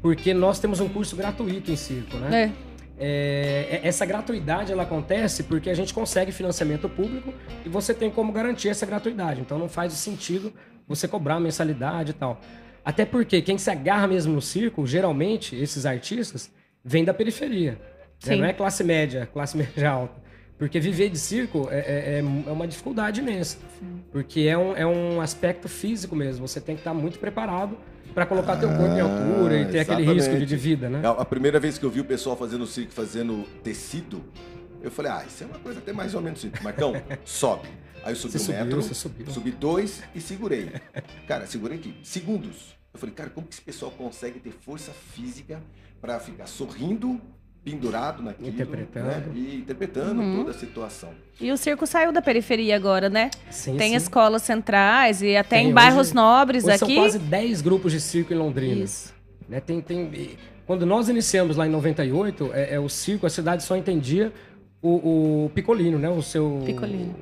porque nós temos um curso gratuito em circo, né? essa gratuidade ela acontece porque a gente consegue financiamento público e você tem como garantir essa gratuidade. Então não faz sentido você cobrar mensalidade e tal. Até porque quem se agarra mesmo no circo, geralmente, esses artistas, vêm da periferia. Né? Sim. Não é classe média alta. Porque viver de circo é uma dificuldade imensa. Porque é um aspecto físico mesmo. Você tem que estar muito preparado para colocar teu corpo em altura e ter aquele risco exatamente. de vida, né? A primeira vez que eu vi o pessoal fazendo circo, fazendo tecido, eu falei, isso é uma coisa até mais ou menos circo. Marcão, sobe. Aí eu subi Você um metro, subiu. subi 2 e segurei. Cara, segurei aqui, segundos. Eu falei, cara, como que esse pessoal consegue ter força física para ficar sorrindo, pendurado naquilo, Interpretando. né? E interpretando toda a situação. E o circo saiu da periferia agora, né? Sim, Tem sim. escolas centrais e até Tem, em bairros hoje- nobres Hoje aqui. São quase 10 grupos de circo em Londrina. Isso. Né? Quando nós iniciamos lá em 98, o circo, a cidade só entendia o Picolino, né? O seu... Picolino.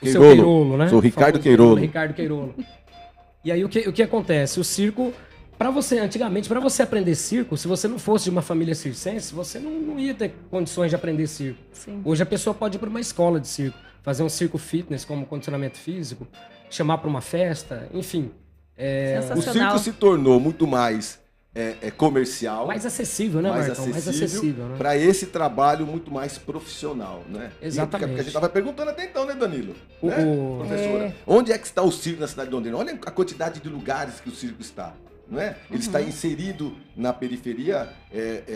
O seu Queirolo. Queirolo, né? Sou o Ricardo Famoso Queirolo. Ricardo Queirolo. E aí o que acontece? O circo, antigamente, para você aprender circo, se você não fosse de uma família circense, você não ia ter condições de aprender circo. Sim. Hoje a pessoa pode ir para uma escola de circo, fazer um circo fitness como condicionamento físico, chamar para uma festa, enfim. O Sensacional. circo se tornou muito mais comercial, Mais acessível, né, mais Marcão? Mais acessível, acessível, né? para esse trabalho muito mais profissional, né? Exatamente. Porque a gente estava perguntando até então, né, Danilo? O- Né, o- professora? Onde é que está o circo na cidade de Londrina? Olha a quantidade de lugares que o circo está. Não é? Ele está inserido na periferia,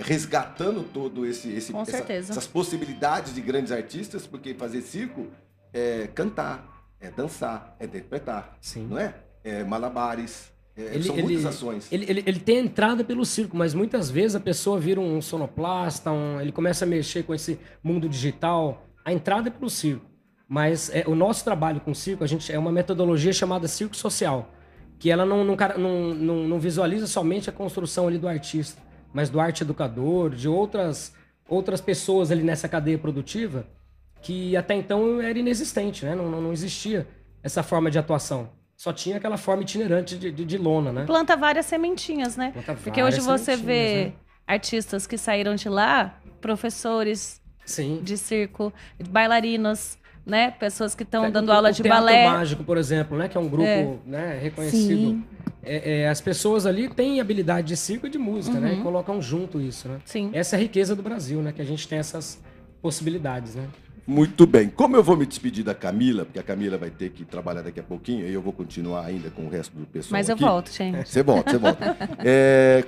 resgatando todo Com certeza. essas possibilidades de grandes artistas, porque fazer circo é cantar, é dançar, é interpretar, Sim. não é? É malabares, são muitas ações. Ele tem entrada pelo circo, mas muitas vezes a pessoa vira um sonoplasta, ele começa a mexer com esse mundo digital. A entrada é pelo circo. Mas o nosso trabalho com o circo, é uma metodologia chamada circo social, que ela não visualiza somente a construção ali do artista, mas do arte educador, de outras pessoas ali nessa cadeia produtiva, que até então era inexistente, né? Não existia essa forma de atuação. Só tinha aquela forma itinerante de lona, né? Planta várias sementinhas, né? Planta Porque hoje várias você vê sementinhas, né? artistas que saíram de lá, professores Sim. de circo, bailarinos, né? Pessoas que estão Pega dando o aula de Teatro balé. Mágico, por exemplo, né? Que é um grupo né, reconhecido. Sim. As pessoas ali têm habilidade de circo e de música, né? E colocam junto isso, né? Sim. Essa é a riqueza do Brasil, né? Que a gente tem essas possibilidades, né? Muito bem. Como eu vou me despedir da Camila, porque a Camila vai ter que trabalhar daqui a pouquinho, e eu vou continuar ainda com o resto do pessoal Mas eu aqui. volto, gente. Você volta.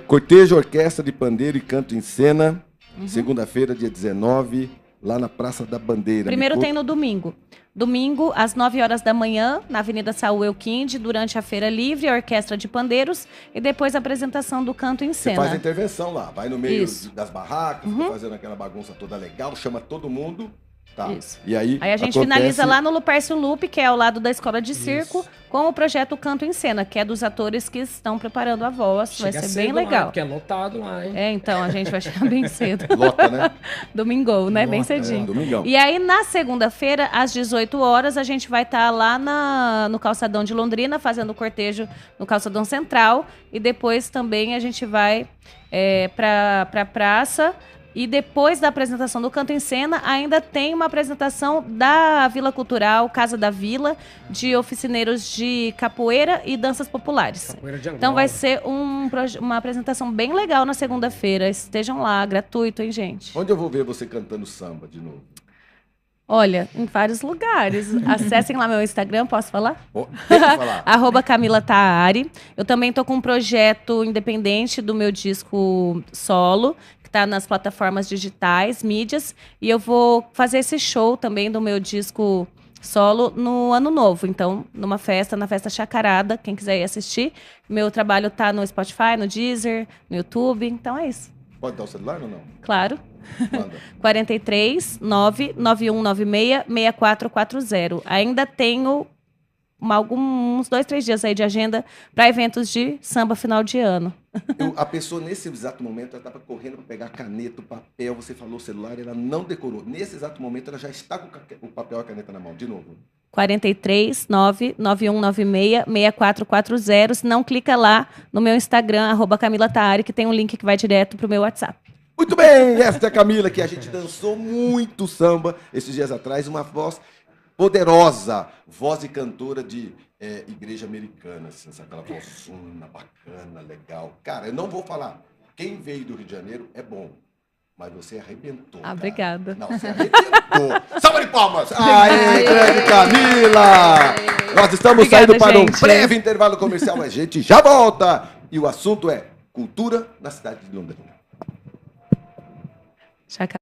Cortejo, Orquestra de Pandeiro e Canto em Cena, segunda-feira, dia 19, lá na Praça da Bandeira. Primeiro Me tem no domingo. Domingo, às 9 horas da manhã, na Avenida Saúl Elquinde, durante a Feira Livre, a Orquestra de Pandeiros, e depois a apresentação do Canto em Você Cena. faz a intervenção lá, vai no meio Isso. das barracas, fica fazendo aquela bagunça toda legal, chama todo mundo, tá? Isso. E aí Aí a gente acontece- finaliza lá no Lupercio Lupe, que é ao lado da Escola de Circo, com o projeto Canto em Cena, que é dos atores que estão preparando a voz. Vai Chega ser bem cedo lá, legal. porque é lotado lá, hein? Então, a gente vai chegar bem cedo. Lota, né? Domingão, né? Bem Lota, cedinho. Domingão. E aí, na segunda-feira, às 18 horas, a gente vai estar lá no Calçadão de Londrina, fazendo o cortejo no Calçadão Central. E depois também a gente vai para a praça. E depois da apresentação do Canto em Cena, ainda tem uma apresentação da Vila Cultural, Casa da Vila, de oficineiros de capoeira e danças populares. Capoeira de Então vai Angola. ser uma apresentação bem legal na segunda-feira. Estejam lá, gratuito, hein, gente? Onde eu vou ver você cantando samba de novo? Olha, em vários lugares. Acessem lá meu Instagram, posso falar? Tem que falar. @ Camila Taari. Eu também tô com um projeto independente do meu disco solo, que tá nas plataformas digitais, mídias. E eu vou fazer esse show também do meu disco solo no Ano Novo. Então, na festa Chacarada, quem quiser ir assistir. Meu trabalho tá no Spotify, no Deezer, no YouTube. Então é isso. Pode dar o celular ou não? Claro. Manda. 43 99196 6440. Ainda tenho uns 2-3 dias aí de agenda para eventos de samba final de ano. A pessoa, nesse exato momento, ela estava correndo para pegar caneta, o papel, você falou o celular, ela não decorou. Nesse exato momento, ela já está com o papel e a caneta na mão. De novo. 43 99196 6440. Se não, clica lá no meu Instagram, @Camila Taari, que tem um link que vai direto pro meu WhatsApp. Muito bem, esta é a Camila, que a gente dançou muito samba esses dias atrás, uma voz poderosa, voz e cantora de igreja americana, assim, sabe? Aquela vozona bacana, legal. Cara, eu não vou falar, quem veio do Rio de Janeiro é bom, mas você arrebentou. Ah, obrigada. Não, você arrebentou. Salva de palmas! Aê, grande Camila! Nós estamos Obrigada, saindo para um gente. breve intervalo comercial, a gente já volta! E o assunto é cultura na cidade de Londrina. Chaca-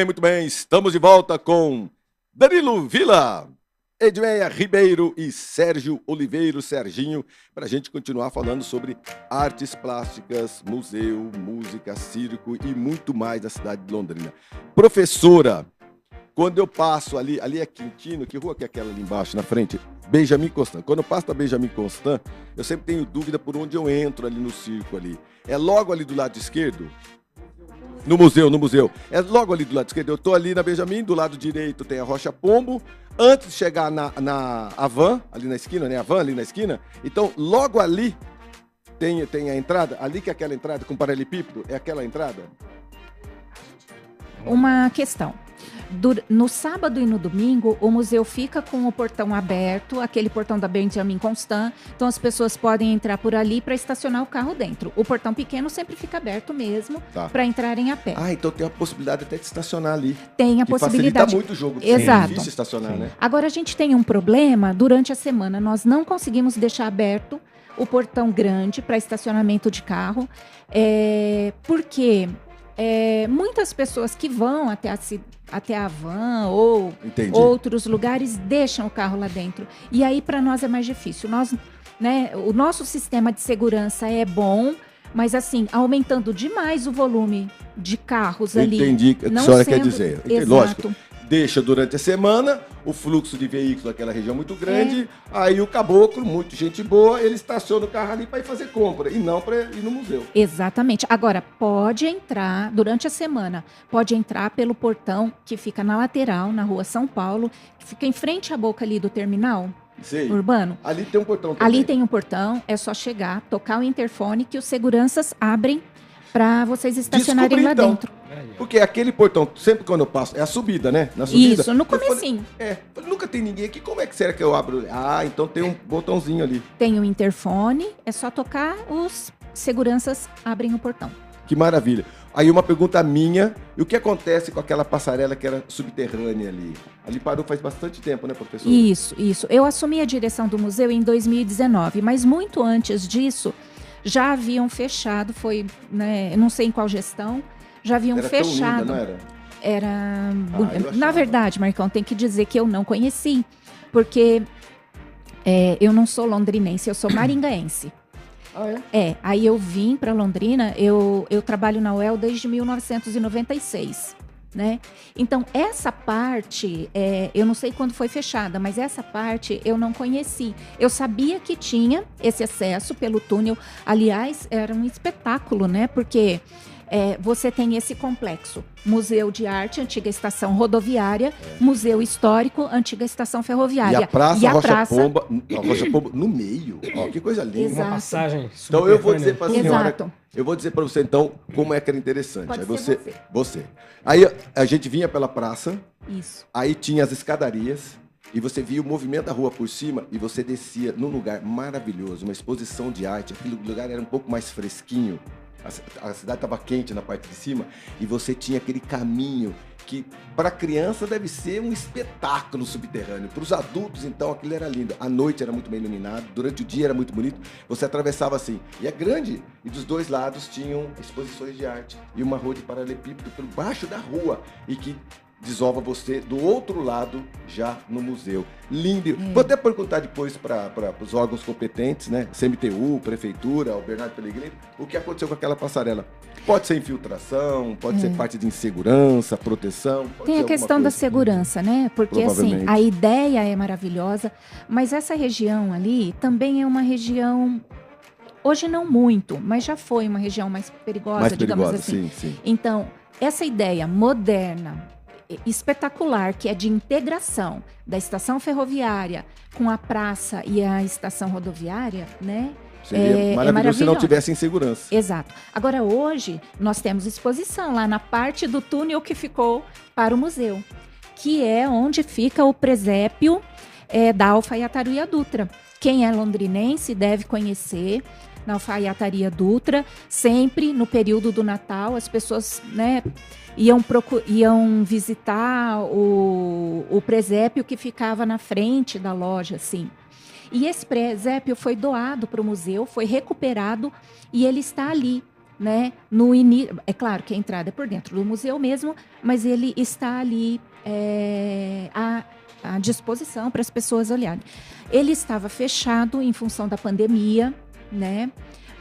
Muito bem. Estamos de volta com Danilo Vila, Edmeia Ribeiro e Sérgio Oliveira, Serginho, para a gente continuar falando sobre artes plásticas, museu, música, circo e muito mais da cidade de Londrina. Professora, quando eu passo ali é Quintino, que rua que é aquela ali embaixo, na frente? Benjamin Constant. Quando eu passo da Benjamin Constant, eu sempre tenho dúvida por onde eu entro ali no circo ali. É logo ali do lado esquerdo? No museu. É logo ali do lado esquerdo. Eu tô ali na Benjamin, do lado direito tem a Rocha Pombo. Antes de chegar na Havan, ali na esquina, né? Havan ali na esquina. Então, logo ali tem a entrada. Ali que é aquela entrada com paralelepípedo, é aquela entrada? Uma questão. No sábado e no domingo, o museu fica com o portão aberto, aquele portão da Benjamin Constant. Então, as pessoas podem entrar por ali para estacionar o carro dentro. O portão pequeno sempre fica aberto mesmo, Tá. para entrarem a pé. Ah, então tem a possibilidade até de estacionar ali. Tem a Que possibilidade. facilita muito o jogo. porque Exato. É difícil estacionar, né? Agora, a gente tem um problema durante a semana. Nós não conseguimos deixar aberto o portão grande para estacionamento de carro, porque muitas pessoas que vão até a van ou Entendi. outros lugares deixam o carro lá dentro. E aí, para nós, é mais difícil. Nós, né, o nosso sistema de segurança é bom, mas assim, aumentando demais o volume de carros ali. Entendi o que a não senhora quer sendo- dizer. Exato. Lógico. Deixa durante a semana o fluxo de veículos naquela região muito grande, aí o caboclo, muito gente boa, ele estaciona o carro ali para ir fazer compra e não para ir no museu. Exatamente. Agora, pode entrar, durante a semana, pode entrar pelo portão que fica na lateral, na rua São Paulo, que fica em frente à boca ali do terminal Sei. urbano. Ali tem um portão também. Ali tem um portão, é só chegar, tocar o interfone que os seguranças abrem para vocês estacionarem Descobri, lá então. dentro. Porque aquele portão, sempre quando eu passo, é a subida, né? Na subida. Isso, no eu falei, comecinho. falei, nunca tem ninguém aqui, como é que será que eu abro? Ah, então tem um botãozinho ali. Tem o interfone, é só tocar, os seguranças abrem o portão. Que maravilha. Aí uma pergunta minha, e o que acontece com aquela passarela que era subterrânea ali? Ali parou faz bastante tempo, né, professor? Isso. Eu assumi a direção do museu em 2019, mas muito antes disso, já haviam fechado, foi, né, eu não sei em qual gestão, já haviam Era tão fechado. linda, não era? Era. eu achava. Na verdade, Marcão, tem que dizer que eu não conheci, porque eu não sou londrinense, eu sou maringaense. Ah, é? Aí eu vim para Londrina, eu trabalho na UEL desde 1996, né? Então, essa parte, eu não sei quando foi fechada, mas essa parte eu não conheci. Eu sabia que tinha esse acesso pelo túnel. Aliás, era um espetáculo, né? Porque você tem esse complexo. Museu de Arte, antiga estação rodoviária, Museu Histórico, antiga estação ferroviária. E a Praça Rocha praça- Pomba, Rocha Pomba no meio. Ó, que coisa linda. Exato. Uma passagem Então eu vou dizer para a subterrânea. senhora, Exato. eu vou dizer para você então como é que era interessante. Pode Aí ser você. Aí a gente vinha pela praça, Isso. aí tinha as escadarias e você via o movimento da rua por cima e você descia num lugar maravilhoso, uma exposição de arte. Aquele lugar era um pouco mais fresquinho. A cidade estava quente na parte de cima e você tinha aquele caminho que para criança deve ser um espetáculo subterrâneo. Para os adultos, então, aquilo era lindo. À noite era muito bem iluminado, durante o dia era muito bonito. Você atravessava assim, e é grande, e dos dois lados tinham exposições de arte e uma rua de paralelepípedo por baixo da rua e que desova você do outro lado já no museu. Lindo. Vou até perguntar depois para os órgãos competentes, né? CMTU, Prefeitura, o Bernardo Pellegrini, o que aconteceu com aquela passarela. Pode ser infiltração, pode ser parte de insegurança, proteção. Pode Tem ser a alguma questão da coisa. segurança, né? Porque assim, Provavelmente. a ideia é maravilhosa, mas essa região ali também é uma região, hoje não muito, mas já foi uma região mais perigosa, Mais digamos perigosa, assim. sim. Então, essa ideia moderna, espetacular, que é de integração da estação ferroviária com a praça e a estação rodoviária, né? Seria maravilhoso se não maravilhosa. tivesse insegurança. Exato. Agora, hoje, nós temos exposição lá na parte do túnel que ficou para o museu, que é onde fica o presépio da Alfaiataria Dutra. Quem é londrinense deve conhecer na Alfaiataria Dutra. Sempre no período do Natal, as pessoas, né, iam visitar o presépio que ficava na frente da loja, assim. E esse presépio foi doado para o museu, foi recuperado e ele está ali, né? É claro que a entrada é por dentro do museu mesmo, mas ele está ali à disposição para as pessoas olharem. Ele estava fechado em função da pandemia, né?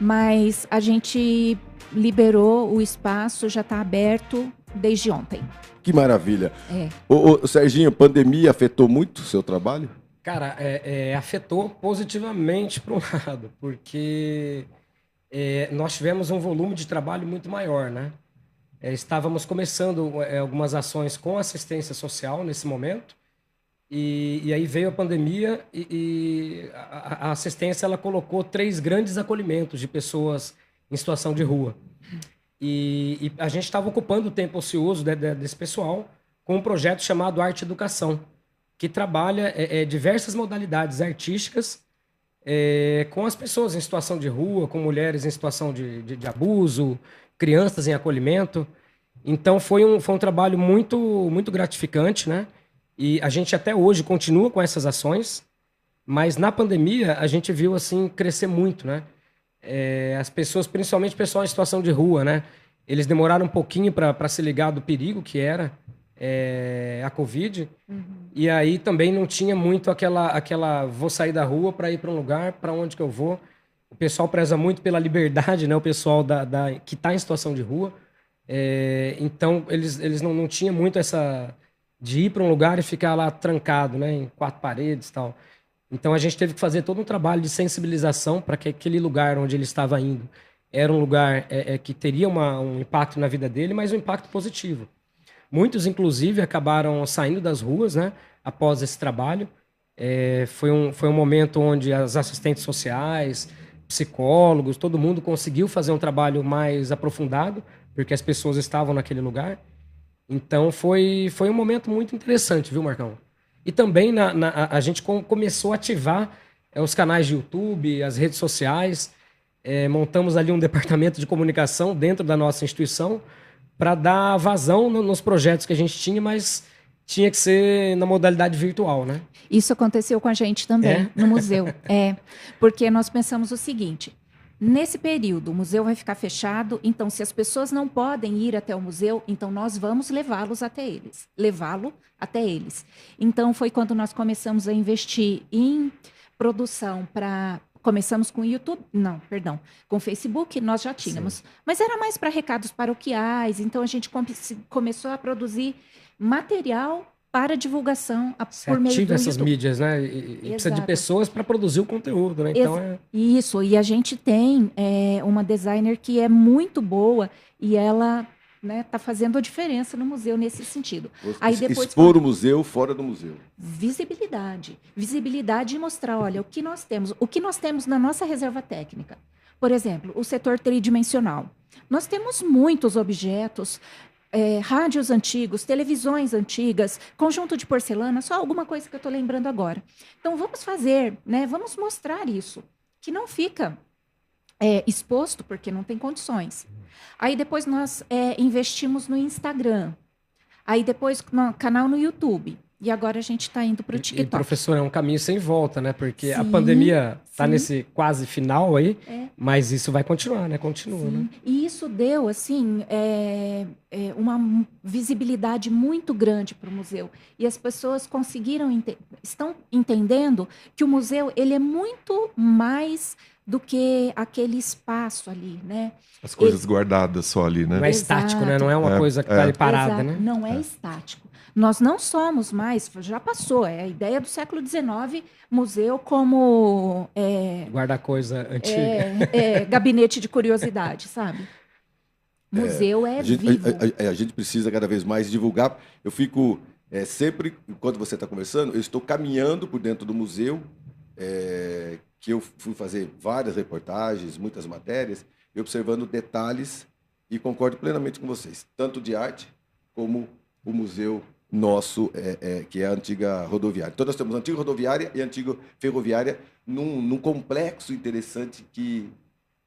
Mas a gente liberou o espaço, já está aberto desde ontem. Que maravilha. É. Ô, Serginho, pandemia afetou muito o seu trabalho? Cara, afetou positivamente para um lado, porque nós tivemos um volume de trabalho muito maior, né? Estávamos começando algumas ações com assistência social nesse momento, e aí veio a pandemia e a assistência ela colocou 3 grandes acolhimentos de pessoas em situação de rua. E a gente estava ocupando o tempo ocioso desse pessoal com um projeto chamado Arte Educação, que trabalha diversas modalidades artísticas com as pessoas em situação de rua, com mulheres em situação de abuso, crianças em acolhimento. Então foi um trabalho muito, muito gratificante, né? E a gente até hoje continua com essas ações, mas na pandemia a gente viu assim crescer muito, né? As pessoas, principalmente o pessoal em situação de rua, né? eles demoraram um pouquinho para se ligar do perigo que era a Covid. E aí também não tinha muito aquela vou sair da rua para ir para um lugar, para onde que eu vou. O pessoal preza muito pela liberdade, né? O pessoal que está em situação de rua. Então, eles não tinham muito essa de ir para um lugar e ficar lá trancado, né? Em 4 paredes e tal. Então, a gente teve que fazer todo um trabalho de sensibilização para que aquele lugar onde ele estava indo era um lugar que teria um impacto na vida dele, mas um impacto positivo. Muitos, inclusive, acabaram saindo das ruas, né? Após esse trabalho. Foi um momento onde as assistentes sociais, psicólogos, todo mundo conseguiu fazer um trabalho mais aprofundado, porque as pessoas estavam naquele lugar. Então, foi um momento muito interessante, viu, Marcão? E também a gente começou a ativar os canais de YouTube, as redes sociais. Montamos ali um departamento de comunicação dentro da nossa instituição para dar vazão nos projetos que a gente tinha, mas tinha que ser na modalidade virtual, né? Isso aconteceu com a gente também, no museu. Porque nós pensamos o seguinte: nesse período, o museu vai ficar fechado, então se as pessoas não podem ir até o museu, então nós vamos levá-lo até eles. Então foi quando nós começamos a investir em produção para... Começamos com o YouTube, com o Facebook, nós já tínhamos. Sim. Mas era mais para recados paroquiais, então a gente começou a produzir material para divulgação por meio do YouTube. Essas mídias, né? E precisa de pessoas para produzir o conteúdo, né? Então Isso, e a gente tem uma designer que é muito boa e ela tá fazendo a diferença no museu nesse sentido. Aí depois, expor o museu fora do museu. Visibilidade e mostrar, olha, o que nós temos na nossa reserva técnica. Por exemplo, o setor tridimensional. Nós temos muitos objetos, rádios antigos, televisões antigas, conjunto de porcelana, só alguma coisa que eu estou lembrando agora. Então, vamos fazer, vamos mostrar isso, que não fica exposto, porque não tem condições. Aí, depois, nós investimos no Instagram. Aí, depois, no canal no YouTube. E agora a gente está indo para o TikTok. E, professor, é um caminho sem volta, né? Porque a pandemia está nesse quase final aí, mas isso vai continuar, né? Continua, né? E isso deu, assim, uma visibilidade muito grande para o museu. E as pessoas estão entendendo que o museu ele é muito mais do que aquele espaço ali, né? As coisas guardadas só ali, né? Não é estático, né? Não é uma coisa que está ali parada, né? Não é estático. Nós não somos mais, já passou, a ideia do século XIX, museu como... guarda-coisa antiga. Gabinete de curiosidade, sabe? Museu vivo. A gente precisa cada vez mais divulgar. Eu fico sempre, enquanto você está conversando, eu estou caminhando por dentro do museu, que eu fui fazer várias reportagens, muitas matérias, e observando detalhes, e concordo plenamente com vocês, tanto de arte como o museu nosso, que é a antiga rodoviária. Então, nós temos a antiga rodoviária e a antiga ferroviária num complexo interessante que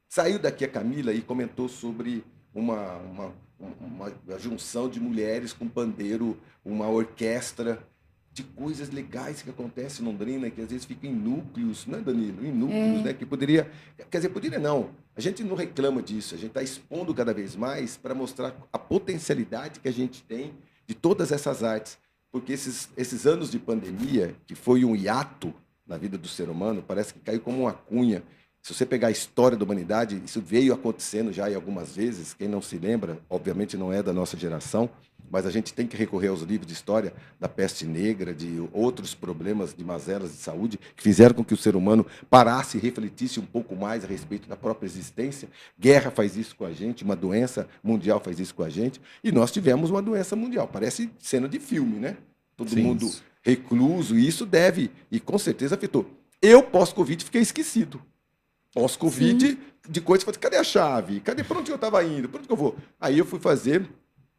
saiu daqui a Camila e comentou sobre uma junção de mulheres com pandeiro, uma orquestra, de coisas legais que acontecem em Londrina, que às vezes ficam em núcleos, né, Danilo? Em núcleos, né? Que poderia... Quer dizer, poderia não. A gente não reclama disso. A gente está expondo cada vez mais para mostrar a potencialidade que a gente tem de todas essas artes. Porque esses anos de pandemia, que foi um hiato na vida do ser humano, parece que caiu como uma cunha. Se você pegar a história da humanidade, isso veio acontecendo já algumas vezes. Quem não se lembra, obviamente não é da nossa geração, mas a gente tem que recorrer aos livros de história da peste negra, de outros problemas de mazelas de saúde, que fizeram com que o ser humano parasse e refletisse um pouco mais a respeito da própria existência. Guerra faz isso com a gente, uma doença mundial faz isso com a gente, e nós tivemos uma doença mundial. Parece cena de filme, né? Todo mundo recluso, e isso deve, e com certeza afetou. Eu, pós-Covid, fiquei esquecido. Pós-Covid, de coisa, falei, cadê a chave? Para onde eu estava indo? Para onde que eu vou? Aí eu fui fazer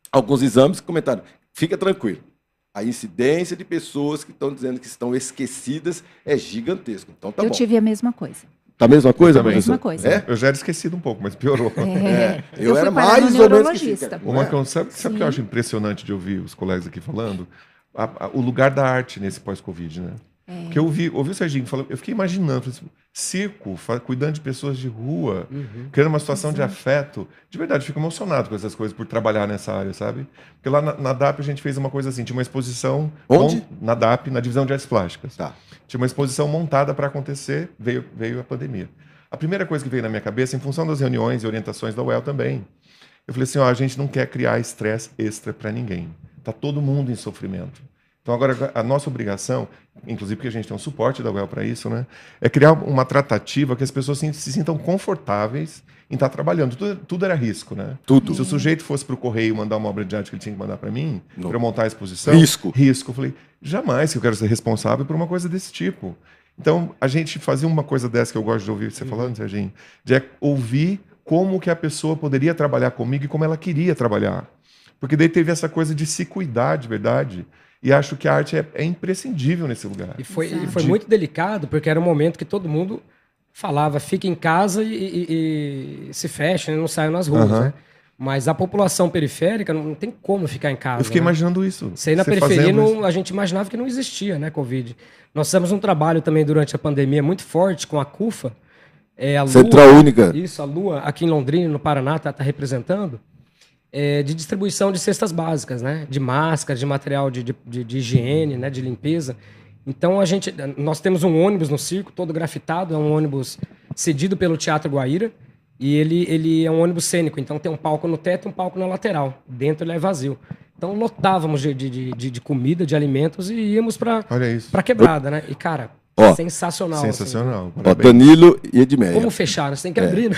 alguns exames que comentaram, fica tranquilo. A incidência de pessoas que estão dizendo que estão esquecidas é gigantesca. Então tá bom. Eu tive a mesma coisa. Tá a mesma coisa, a mesma coisa. Eu já era esquecido um pouco, mas piorou. Eu era mais ou menos esquecido. Ô, Marcão, sabe o que eu acho impressionante de ouvir os colegas aqui falando? O lugar da arte nesse pós-Covid, né? Porque eu ouvi o Serginho falando, eu fiquei imaginando, falei assim, circo, cuidando de pessoas de rua, criando uma situação de afeto. De verdade, eu fico emocionado com essas coisas, por trabalhar nessa área, sabe? Porque lá na DAP a gente fez uma coisa assim, tinha uma exposição... Onde? Na DAP, na divisão de artes plásticas. Tá. Tinha uma exposição montada para acontecer, veio a pandemia. A primeira coisa que veio na minha cabeça, em função das reuniões e orientações da UEL também, eu falei assim, ó, a gente não quer criar estresse extra para ninguém. Tá todo mundo em sofrimento. Então agora a nossa obrigação, inclusive porque a gente tem um suporte da UEL para isso, né, é criar uma tratativa que as pessoas se sintam confortáveis em estar trabalhando. Tudo era risco, né? Tudo. Se o sujeito fosse para o correio mandar uma obra de arte que ele tinha que mandar para mim, Não. para eu montar a exposição... Risco. Eu falei, jamais que eu quero ser responsável por uma coisa desse tipo. Então, a gente fazia uma coisa dessa que eu gosto de ouvir você falando, Serginho, de ouvir como que a pessoa poderia trabalhar comigo e como ela queria trabalhar. Porque daí teve essa coisa de se cuidar de verdade. E acho que a arte é imprescindível nesse lugar. E foi muito delicado, porque era um momento que todo mundo falava, fica em casa e se fecha, né? Não saiam nas ruas, né? Mas a população periférica não tem como ficar em casa. Eu fiquei imaginando isso. Isso aí na periferia a gente imaginava que não existia, né, Covid. Nós fizemos um trabalho também durante a pandemia muito forte com a CUFA. A Central Lua, Única. Isso, a Lua, aqui em Londrina, no Paraná, tá representando. De distribuição de cestas básicas, né? De máscaras, de material de higiene, né? De limpeza. Então, nós temos um ônibus no circo, todo grafitado, é um ônibus cedido pelo Teatro Guaíra, e ele é um ônibus cênico, então tem um palco no teto e um palco na lateral. Dentro ele é vazio. Então, lotávamos de comida, de alimentos, e íamos para quebrada, né? E, cara, sensacional. Sensacional. Ó, Danilo e Edmeia. Como fechar? Você tem que abrir, né?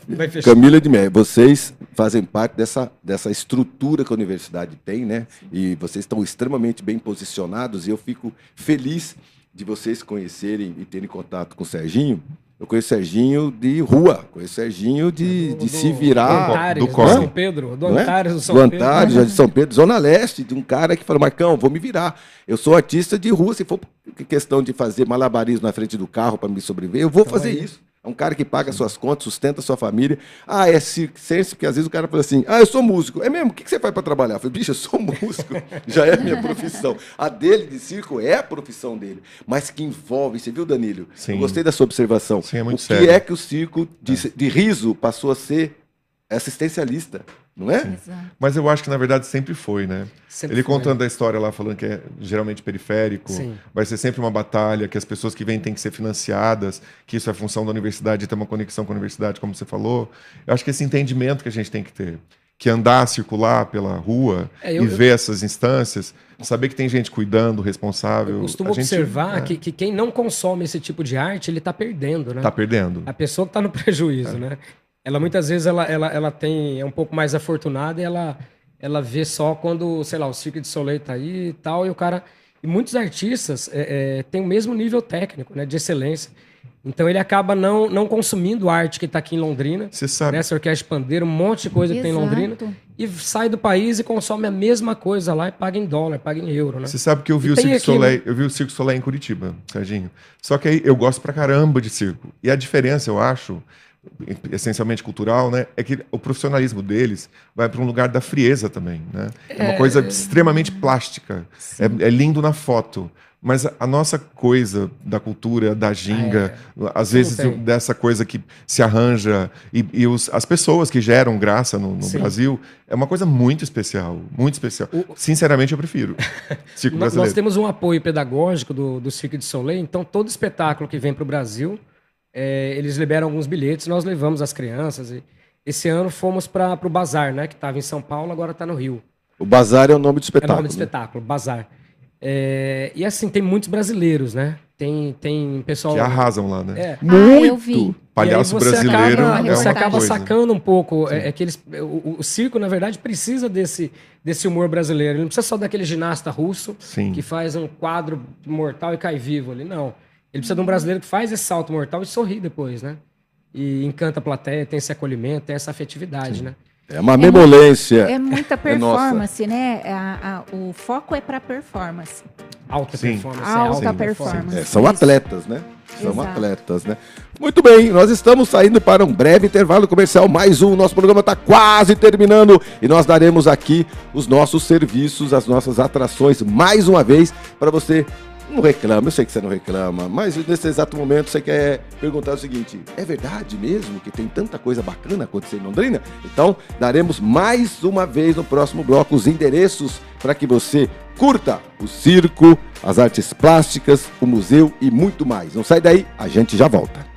Vai fechar. Camila e Edmeia, vocês fazem parte dessa estrutura que a universidade tem, né? E vocês estão extremamente bem posicionados, e eu fico feliz de vocês conhecerem e terem contato com o Serginho. Eu conheço o Serginho de rua, conheço o Serginho de se virar... Antares, do São Pedro, do Antares, do São Pedro. Do Antares, de São Pedro, Zona Leste, de um cara que fala, Marcão, vou me virar. Eu sou artista de rua, se for questão de fazer malabarismo na frente do carro para me sobreviver, eu vou fazer isso. É um cara que paga suas contas, sustenta sua família. É circense, porque às vezes o cara fala assim, eu sou músico. É mesmo? O que você faz para trabalhar? Eu falei, bicho, eu sou músico. Já é a minha profissão. A dele de circo é a profissão dele. Mas que envolve, você viu, Danilo? Sim. Eu gostei da sua observação. Sim, é muito o que sério. é que o circo de riso passou a ser assistencialista, não é? Exato. Mas eu acho que, na verdade, sempre foi, né? Sempre Ele foi, contando a história lá, falando que é geralmente periférico, Sim. vai ser sempre uma batalha, que as pessoas que vêm têm que ser financiadas, que isso é função da universidade, ter uma conexão com a universidade, como você falou. Eu acho que esse entendimento que a gente tem que ter, que andar, circular pela rua e ver essas instâncias, saber que tem gente cuidando, responsável. Eu costumo observar que quem não consome esse tipo de arte, ele está perdendo, né? Está perdendo. A pessoa que está no prejuízo, né? Ela muitas vezes é um pouco mais afortunada e ela vê só quando, sei lá, o Cirque du Soleil tá aí e tal, e muitos artistas têm o mesmo nível técnico, né, de excelência. Então ele acaba não consumindo arte que está aqui em Londrina. Você sabe. Né, essa orquestra de pandeiro, um monte de coisa que tem em Londrina. E sai do país e consome a mesma coisa lá e paga em dólar, paga em euro, né? Você sabe que eu vi o Cirque du Soleil, eu vi o Cirque du Soleil em Curitiba, Serginho. Só que aí eu gosto pra caramba de circo. E a diferença, eu acho, essencialmente cultural, né, é que o profissionalismo deles vai para um lugar da frieza também, né? É uma coisa extremamente plástica. É lindo na foto. Mas a nossa coisa da cultura, da ginga, às vezes dessa coisa que se arranja, e as pessoas que geram graça no Brasil, é uma coisa muito especial, muito especial. Sinceramente, eu prefiro circo brasileiro. Nós temos um apoio pedagógico do Cirque du Soleil, então todo espetáculo que vem para o Brasil, eles liberam alguns bilhetes, nós levamos as crianças. E esse ano fomos para o Bazar, né, que estava em São Paulo, agora está no Rio. O Bazar é o nome do espetáculo. É o nome do espetáculo, Bazar. E assim, tem muitos brasileiros, né? Tem pessoal... Que arrasam lá, né? Muito! Eu vi. Palhaço brasileiro você acaba coisa. sacando um pouco. Que o circo, na verdade, precisa desse humor brasileiro. Ele não precisa só daquele ginasta russo que faz um quadro mortal e cai vivo ali. Não. Ele precisa de um brasileiro que faz esse salto mortal e sorri depois, né? E encanta a plateia, tem esse acolhimento, tem essa afetividade, né? É uma memolência. É muita performance, né? O foco é para performance. Alta performance. Alta performance. São atletas, né? São Exato. atletas, né? Muito bem, nós estamos saindo para um breve intervalo comercial, mais um. Nosso programa está quase terminando e nós daremos aqui os nossos serviços, as nossas atrações, mais uma vez, para você Não reclama, eu sei que você não reclama, mas nesse exato momento você quer perguntar o seguinte: é verdade mesmo que tem tanta coisa bacana acontecendo em Londrina? Então, daremos mais uma vez no próximo bloco os endereços para que você curta o circo, as artes plásticas, o museu e muito mais. Não sai daí, a gente já volta.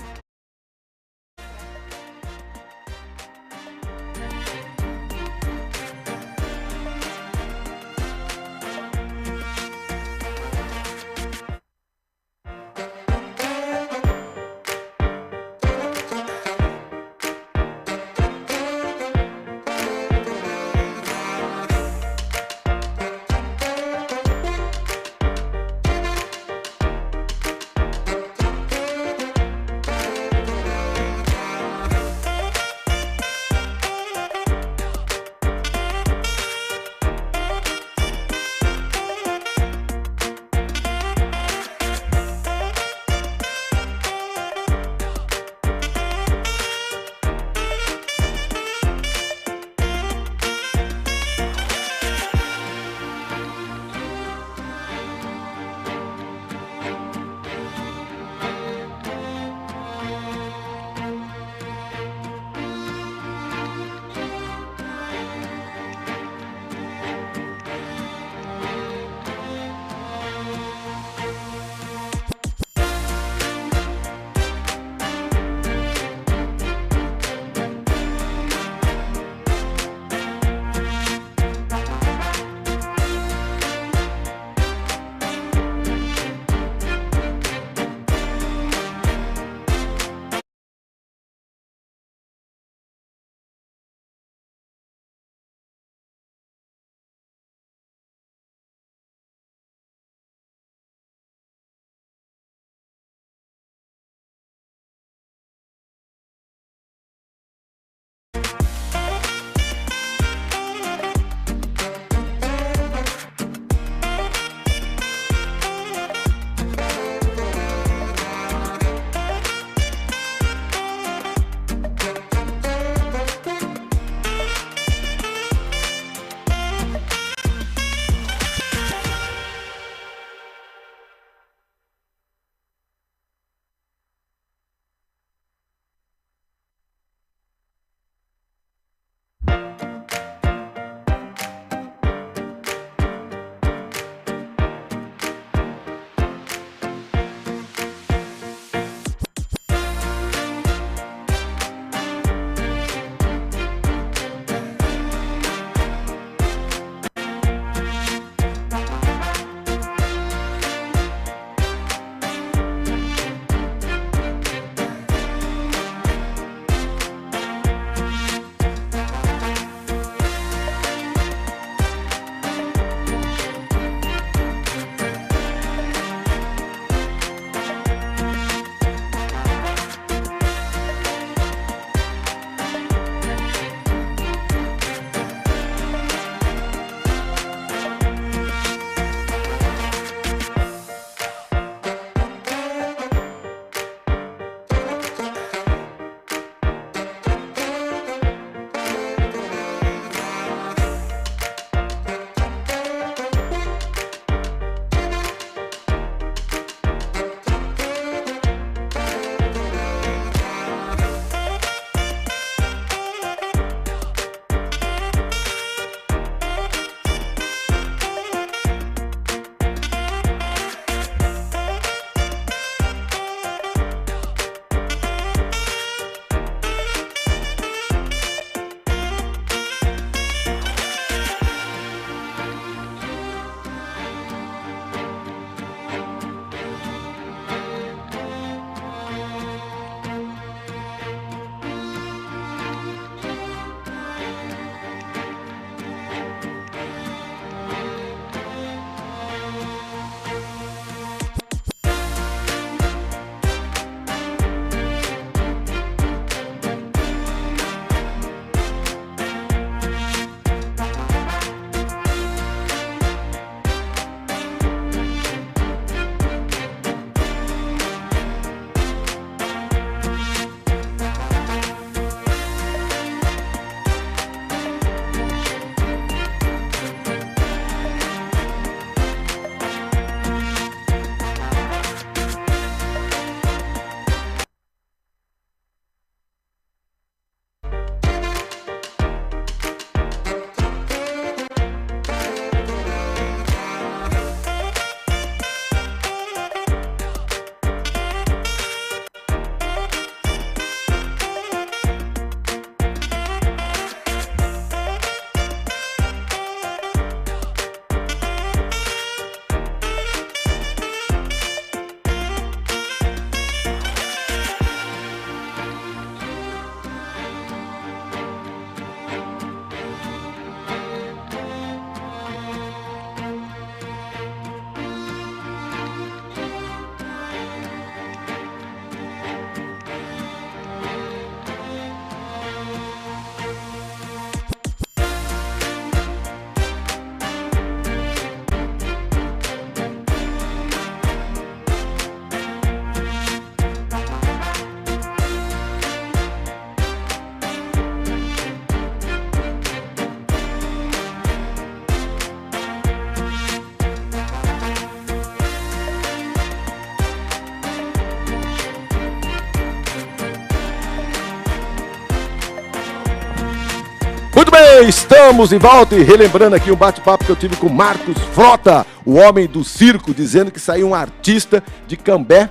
bem, estamos de volta e relembrando aqui um bate-papo que eu tive com Marcos Frota, o homem do circo, dizendo que saiu um artista de Cambé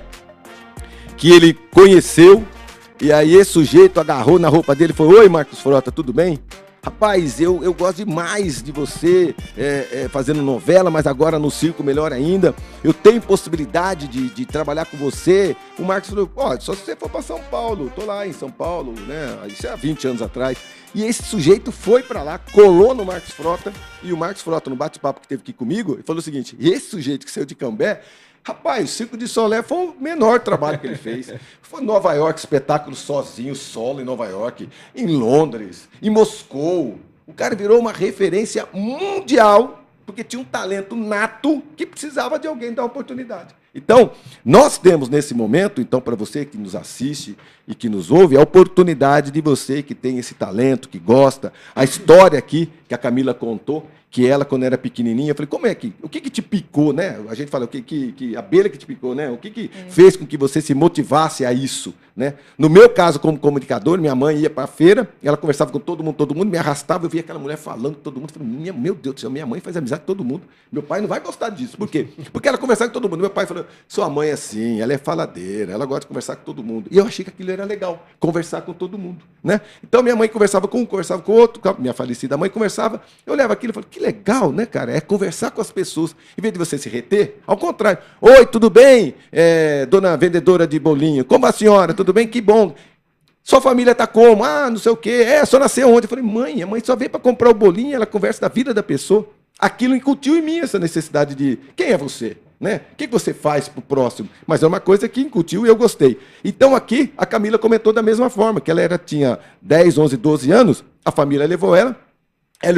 que ele conheceu e aí esse sujeito agarrou na roupa dele e falou: oi, Marcos Frota, tudo bem? Rapaz, eu gosto demais de você fazendo novela, mas agora no circo melhor ainda. Eu tenho possibilidade de trabalhar com você. O Marcos falou: ó, só se você for para São Paulo. Tô lá em São Paulo, né? Isso é há 20 anos atrás. E esse sujeito foi para lá, colou no Marcos Frota. E o Marcos Frota, no bate-papo que teve aqui comigo, ele falou o seguinte: esse sujeito que saiu de Cambé, rapaz, o Circo de Solé foi o menor trabalho que ele fez. Foi em Nova York, espetáculo sozinho, solo em Nova York, em Londres, em Moscou. O cara virou uma referência mundial, porque tinha um talento nato que precisava de alguém dar oportunidade. Então, nós temos nesse momento, então, para você que nos assiste e que nos ouve, a oportunidade de você que tem esse talento, que gosta, a história aqui que a Camila contou, que ela, quando era pequenininha, eu falei: como é que, o que te picou, né? A gente fala, que abelha que te picou, né? O que fez com que você se motivasse a isso, né? No meu caso, como comunicador, minha mãe ia para a feira, ela conversava com todo mundo me arrastava, eu via aquela mulher falando com todo mundo, eu falei: meu Deus do céu, minha mãe faz amizade com todo mundo, meu pai não vai gostar disso. Por quê? Porque ela conversava com todo mundo, meu pai falou: sua mãe é assim, ela é faladeira, ela gosta de conversar com todo mundo. E eu achei que aquilo era legal, conversar com todo mundo, né? Então minha mãe conversava com um, conversava com o outro, minha falecida mãe conversava, eu olhava aquilo e falei: que legal, né, cara? É conversar com as pessoas. Em vez de você se reter, ao contrário. Oi, tudo bem, dona vendedora de bolinho? Como a senhora? Tudo bem? Que bom. Sua família está como? Ah, não sei o quê. Só nasceu onde? Eu falei: mãe, a mãe só veio para comprar o bolinho, ela conversa da vida da pessoa. Aquilo incutiu em mim essa necessidade de quem é você? Né? O que você faz para o próximo? Mas é uma coisa que incutiu e eu gostei. Então aqui a Camila comentou da mesma forma, que ela tinha 10, 11, 12 anos, a família levou ela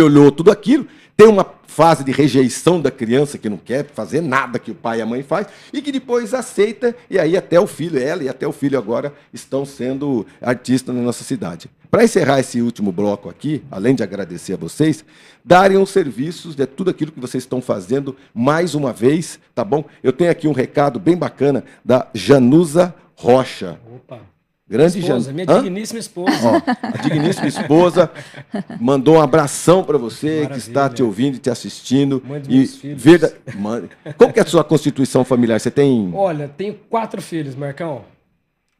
olhou tudo aquilo, tem uma fase de rejeição da criança que não quer fazer nada que o pai e a mãe faz, e que depois aceita, e aí até o filho, ela e até o filho agora estão sendo artistas na nossa cidade. Para encerrar esse último bloco aqui, além de agradecer a vocês, darem os serviços de tudo aquilo que vocês estão fazendo mais uma vez, tá bom? Eu tenho aqui um recado bem bacana da Janusa Rocha. Opa! Grande esposa, minha digníssima esposa. Ó, a digníssima esposa mandou um abração para você. Maravilha. Que está te ouvindo e te assistindo. Mãe dos meus filhos. Qual que é a sua constituição familiar? Você tem... Olha, tenho 4 filhos, Marcão.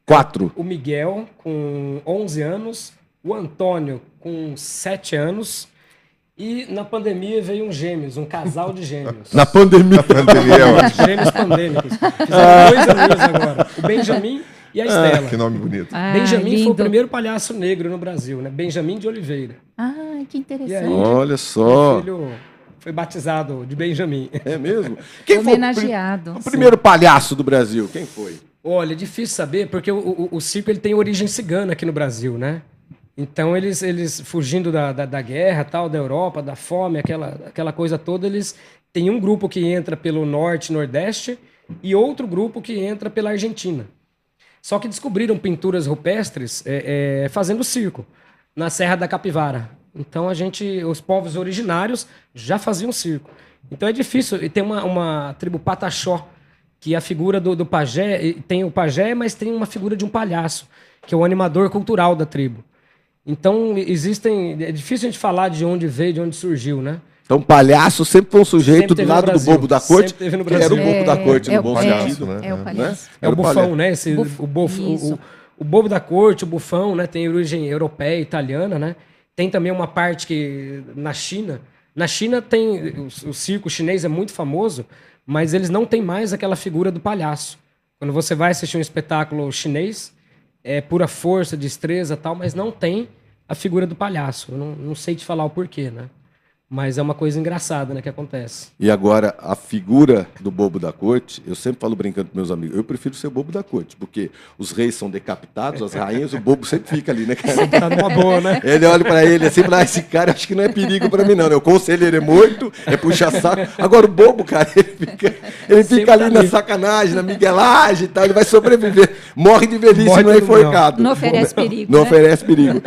4? O Miguel, com 11 anos. O Antônio, com 7 anos. E na pandemia veio um gêmeos, um casal de gêmeos. Na pandemia. Gêmeos pandêmicos. Fizeram 2 aninhos agora. O Benjamin e a Estela. Que nome bonito. Benjamin lindo. foi o primeiro palhaço negro no Brasil, né? Benjamin de Oliveira. Ai, que interessante. E aí, olha só. Meu filho foi batizado de Benjamin. É mesmo? Quem homenageado. Foi o primeiro palhaço do Brasil? Quem foi? Olha, é difícil saber, porque o circo ele tem origem cigana aqui no Brasil, né? Então, eles fugindo da guerra, tal, da Europa, da fome, aquela coisa toda, eles têm um grupo que entra pelo norte, nordeste, e outro grupo que entra pela Argentina. Só que descobriram pinturas rupestres fazendo circo, na Serra da Capivara. Então, os povos originários já faziam circo. Então, é difícil. E tem uma tribo Pataxó, que a figura do pajé, tem o pajé, mas tem uma figura de um palhaço, que é o animador cultural da tribo. Então, é difícil a gente falar de onde veio, de onde surgiu, né? Então, palhaço sempre foi um sujeito do lado do bobo da corte, que era o bobo da corte, no bom sentido, né? É o palhaço. É o bufão, né? O bobo da corte, o bufão, né? Tem origem europeia, italiana, né? Tem também uma parte que na China tem o circo chinês é muito famoso, mas eles não têm mais aquela figura do palhaço. Quando você vai assistir um espetáculo chinês, é pura força, destreza e tal, mas não tem a figura do palhaço. Eu não sei te falar o porquê, né? Mas é uma coisa engraçada, né, que acontece. E agora, a figura do bobo da corte, eu sempre falo brincando com meus amigos, eu prefiro ser o bobo da corte, porque os reis são decapitados, as rainhas, o bobo sempre fica ali, né, cara? Tá numa boa, né? Ele olha pra ele assim, fala: esse cara acho que não é perigo pra mim, não. O conselheiro é morto, é puxa saco. Agora o bobo, cara, ele fica ali na sacanagem, na miguelagem e tal, ele vai sobreviver. Morre de velhice, não é enforcado. Não oferece perigo. Não né? oferece perigo.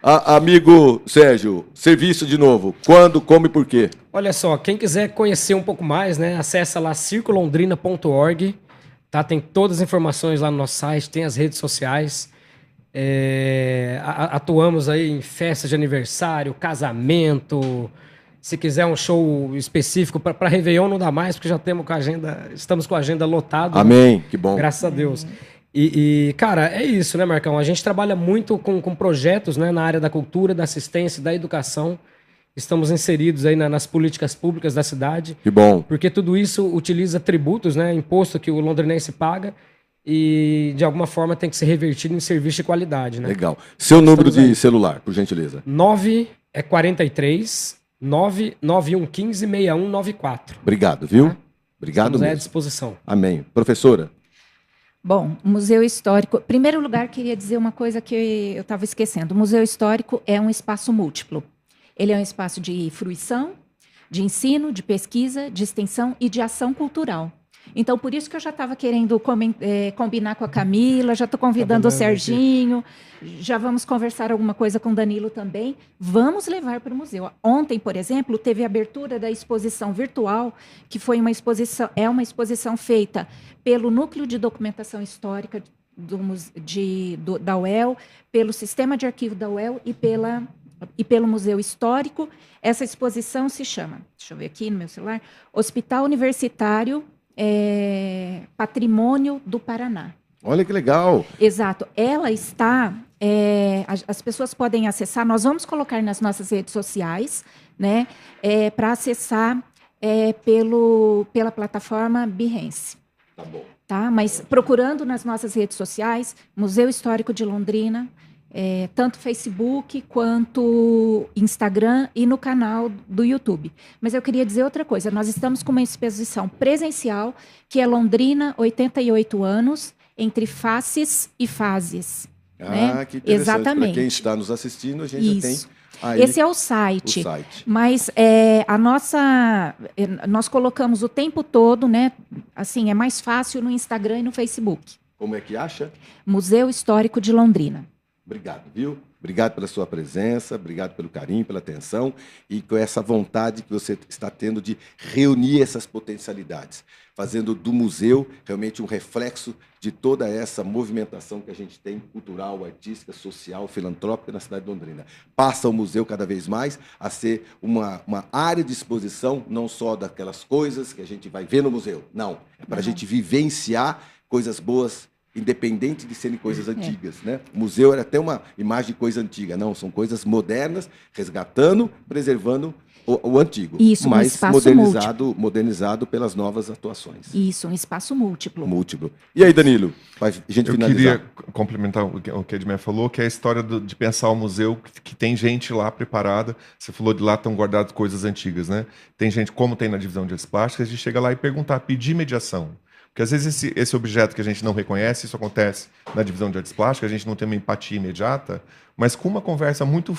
Amigo Sérgio, serviço de novo. Quando, como e por quê? Olha só, quem quiser conhecer um pouco mais, né, acessa lá circolondrina.org, tá? Tem todas as informações lá no nosso site, tem as redes sociais. Atuamos aí em festas de aniversário, casamento. Se quiser um show específico para Réveillon não dá mais, porque já temos com a agenda, estamos com a agenda lotada. Amém, que bom. Graças a Deus. Cara, é isso, né, Marcão? A gente trabalha muito com projetos, né, na área da cultura, da assistência, da educação. Estamos inseridos aí nas políticas públicas da cidade. Que bom. Porque tudo isso utiliza tributos, né, imposto que o londrinense paga e, de alguma forma, tem que ser revertido em serviço de qualidade, né? Legal. Seu número Estamos de aí. celular, por gentileza. 43 99115 6194. Obrigado, viu? Obrigado Estamos aí à mesmo. disposição. Amém. Professora, Bom, o Museu Histórico. Em primeiro lugar, queria dizer uma coisa que eu estava esquecendo. O Museu Histórico é um espaço múltiplo. Ele é um espaço de fruição, de ensino, de pesquisa, de extensão e de ação cultural. Então, por isso que eu já estava querendo combinar com a Camila, já estou convidando o Serginho, já vamos conversar alguma coisa com o Danilo também. Vamos levar para o museu. Ontem, por exemplo, teve a abertura da exposição virtual, que foi uma exposição feita pelo Núcleo de Documentação Histórica da UEL, pelo Sistema de Arquivo da UEL e pelo Museu Histórico. Essa exposição se chama, deixa eu ver aqui no meu celular, Hospital Universitário Patrimônio do Paraná. olha que legal. Exato. Ela está... as pessoas podem acessar, nós vamos colocar nas nossas redes sociais, né, para acessar pela plataforma Behance. Tá bom. Tá? Mas procurando nas nossas redes sociais, Museu Histórico de Londrina, tanto Facebook quanto Instagram e no canal do YouTube. Mas eu queria dizer outra coisa, nós estamos com uma exposição presencial, que é Londrina, 88 anos, entre faces e fases. né? Que interessante. Exatamente. Para quem está nos assistindo, a gente já tem Isso. aí Esse é o site. o site. Mas nós colocamos o tempo todo, né? Assim, é mais fácil no Instagram e no Facebook. Como é que acha? Museu Histórico de Londrina. Obrigado, viu? Obrigado pela sua presença, obrigado pelo carinho, pela atenção e com essa vontade que você está tendo de reunir essas potencialidades, fazendo do museu realmente um reflexo de toda essa movimentação que a gente tem, cultural, artística, social, filantrópica na cidade de Londrina. Passa o museu cada vez mais a ser uma área de exposição, não só daquelas coisas que a gente vai ver no museu, não. É para a gente vivenciar coisas boas, independente de serem coisas antigas, né? O museu era até uma imagem de coisa antiga, não, são coisas modernas, resgatando, preservando o antigo, Isso, um mas espaço modernizado pelas novas atuações. Isso, um espaço múltiplo. Múltiplo. E aí, Danilo, para a gente Eu finalizar. queria complementar o que a Edmé falou, que é a história de pensar o museu, que tem gente lá preparada. Você falou de lá estão guardadas coisas antigas, né? Tem gente, como tem na divisão de artes plásticas, a gente chega lá e perguntar, pedir mediação. Porque às vezes esse objeto que a gente não reconhece, isso acontece na divisão de artes plásticas, a gente não tem uma empatia imediata, mas com uma conversa muito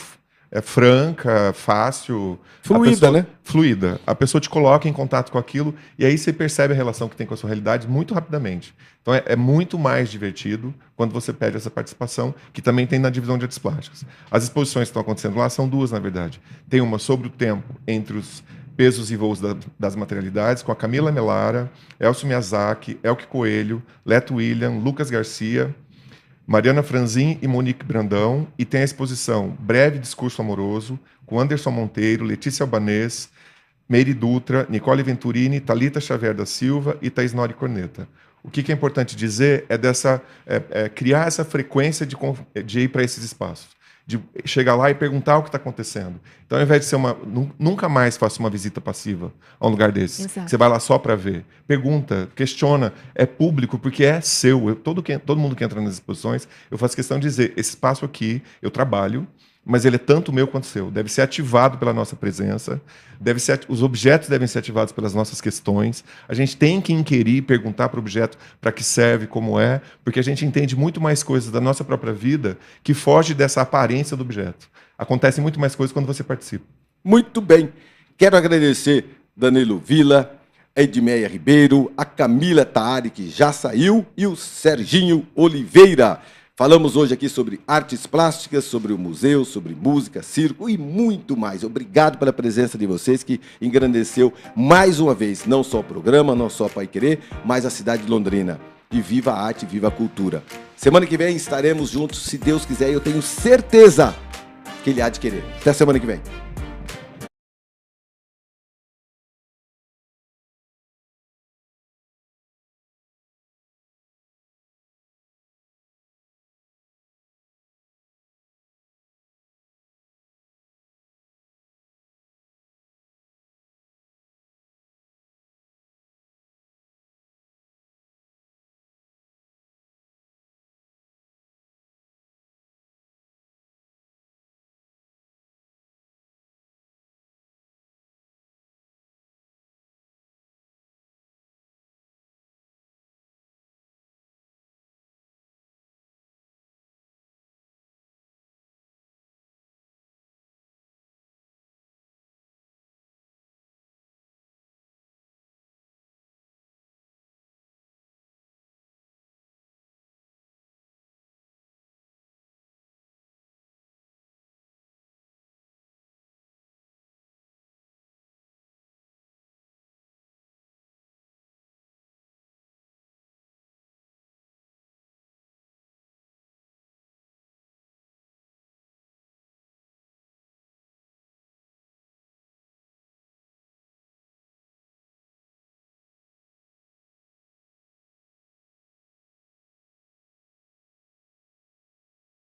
franca, fácil. Fluida, né? Fluida. A pessoa te coloca em contato com aquilo e aí você percebe a relação que tem com a sua realidade muito rapidamente. Então é muito mais divertido quando você pede essa participação, que também tem na divisão de artes plásticas. As exposições que estão acontecendo lá são duas, na verdade. Tem uma sobre o tempo entre os pesos e voos das materialidades, com a Camila Melara, Elcio Miyazaki, Elke Coelho, Leto William, Lucas Garcia, Mariana Franzin e Monique Brandão, e tem a exposição Breve Discurso Amoroso, com Anderson Monteiro, Letícia Albanês, Meire Dutra, Nicole Venturini, Thalita Xavier da Silva e Thaís Nori Corneta. O que é importante dizer é criar essa frequência de ir para esses espaços, de chegar lá e perguntar o que está acontecendo. Então, ao invés de ser nunca mais faça uma visita passiva a um lugar desse. Exato. Você vai lá só para ver. Pergunta, questiona, é público, porque é seu. Todo mundo que entra nas exposições, eu faço questão de dizer, esse espaço aqui, eu trabalho, mas ele é tanto meu quanto seu. Deve ser ativado pela nossa presença, os objetos devem ser ativados pelas nossas questões. A gente tem que inquirir, perguntar para o objeto para que serve, como é, porque a gente entende muito mais coisas da nossa própria vida que foge dessa aparência do objeto. Acontecem muito mais coisas quando você participa. Muito bem. Quero agradecer Danilo Villa, Edmeia Ribeiro, a Camila Taari, que já saiu, e o Serginho Oliveira. Falamos hoje aqui sobre artes plásticas, sobre o museu, sobre música, circo e muito mais. Obrigado pela presença de vocês, que engrandeceu mais uma vez, não só o programa, não só a Paiquerê, mas a cidade de Londrina. E viva a arte, viva a cultura. Semana que vem estaremos juntos, se Deus quiser, e eu tenho certeza que Ele há de querer. Até semana que vem.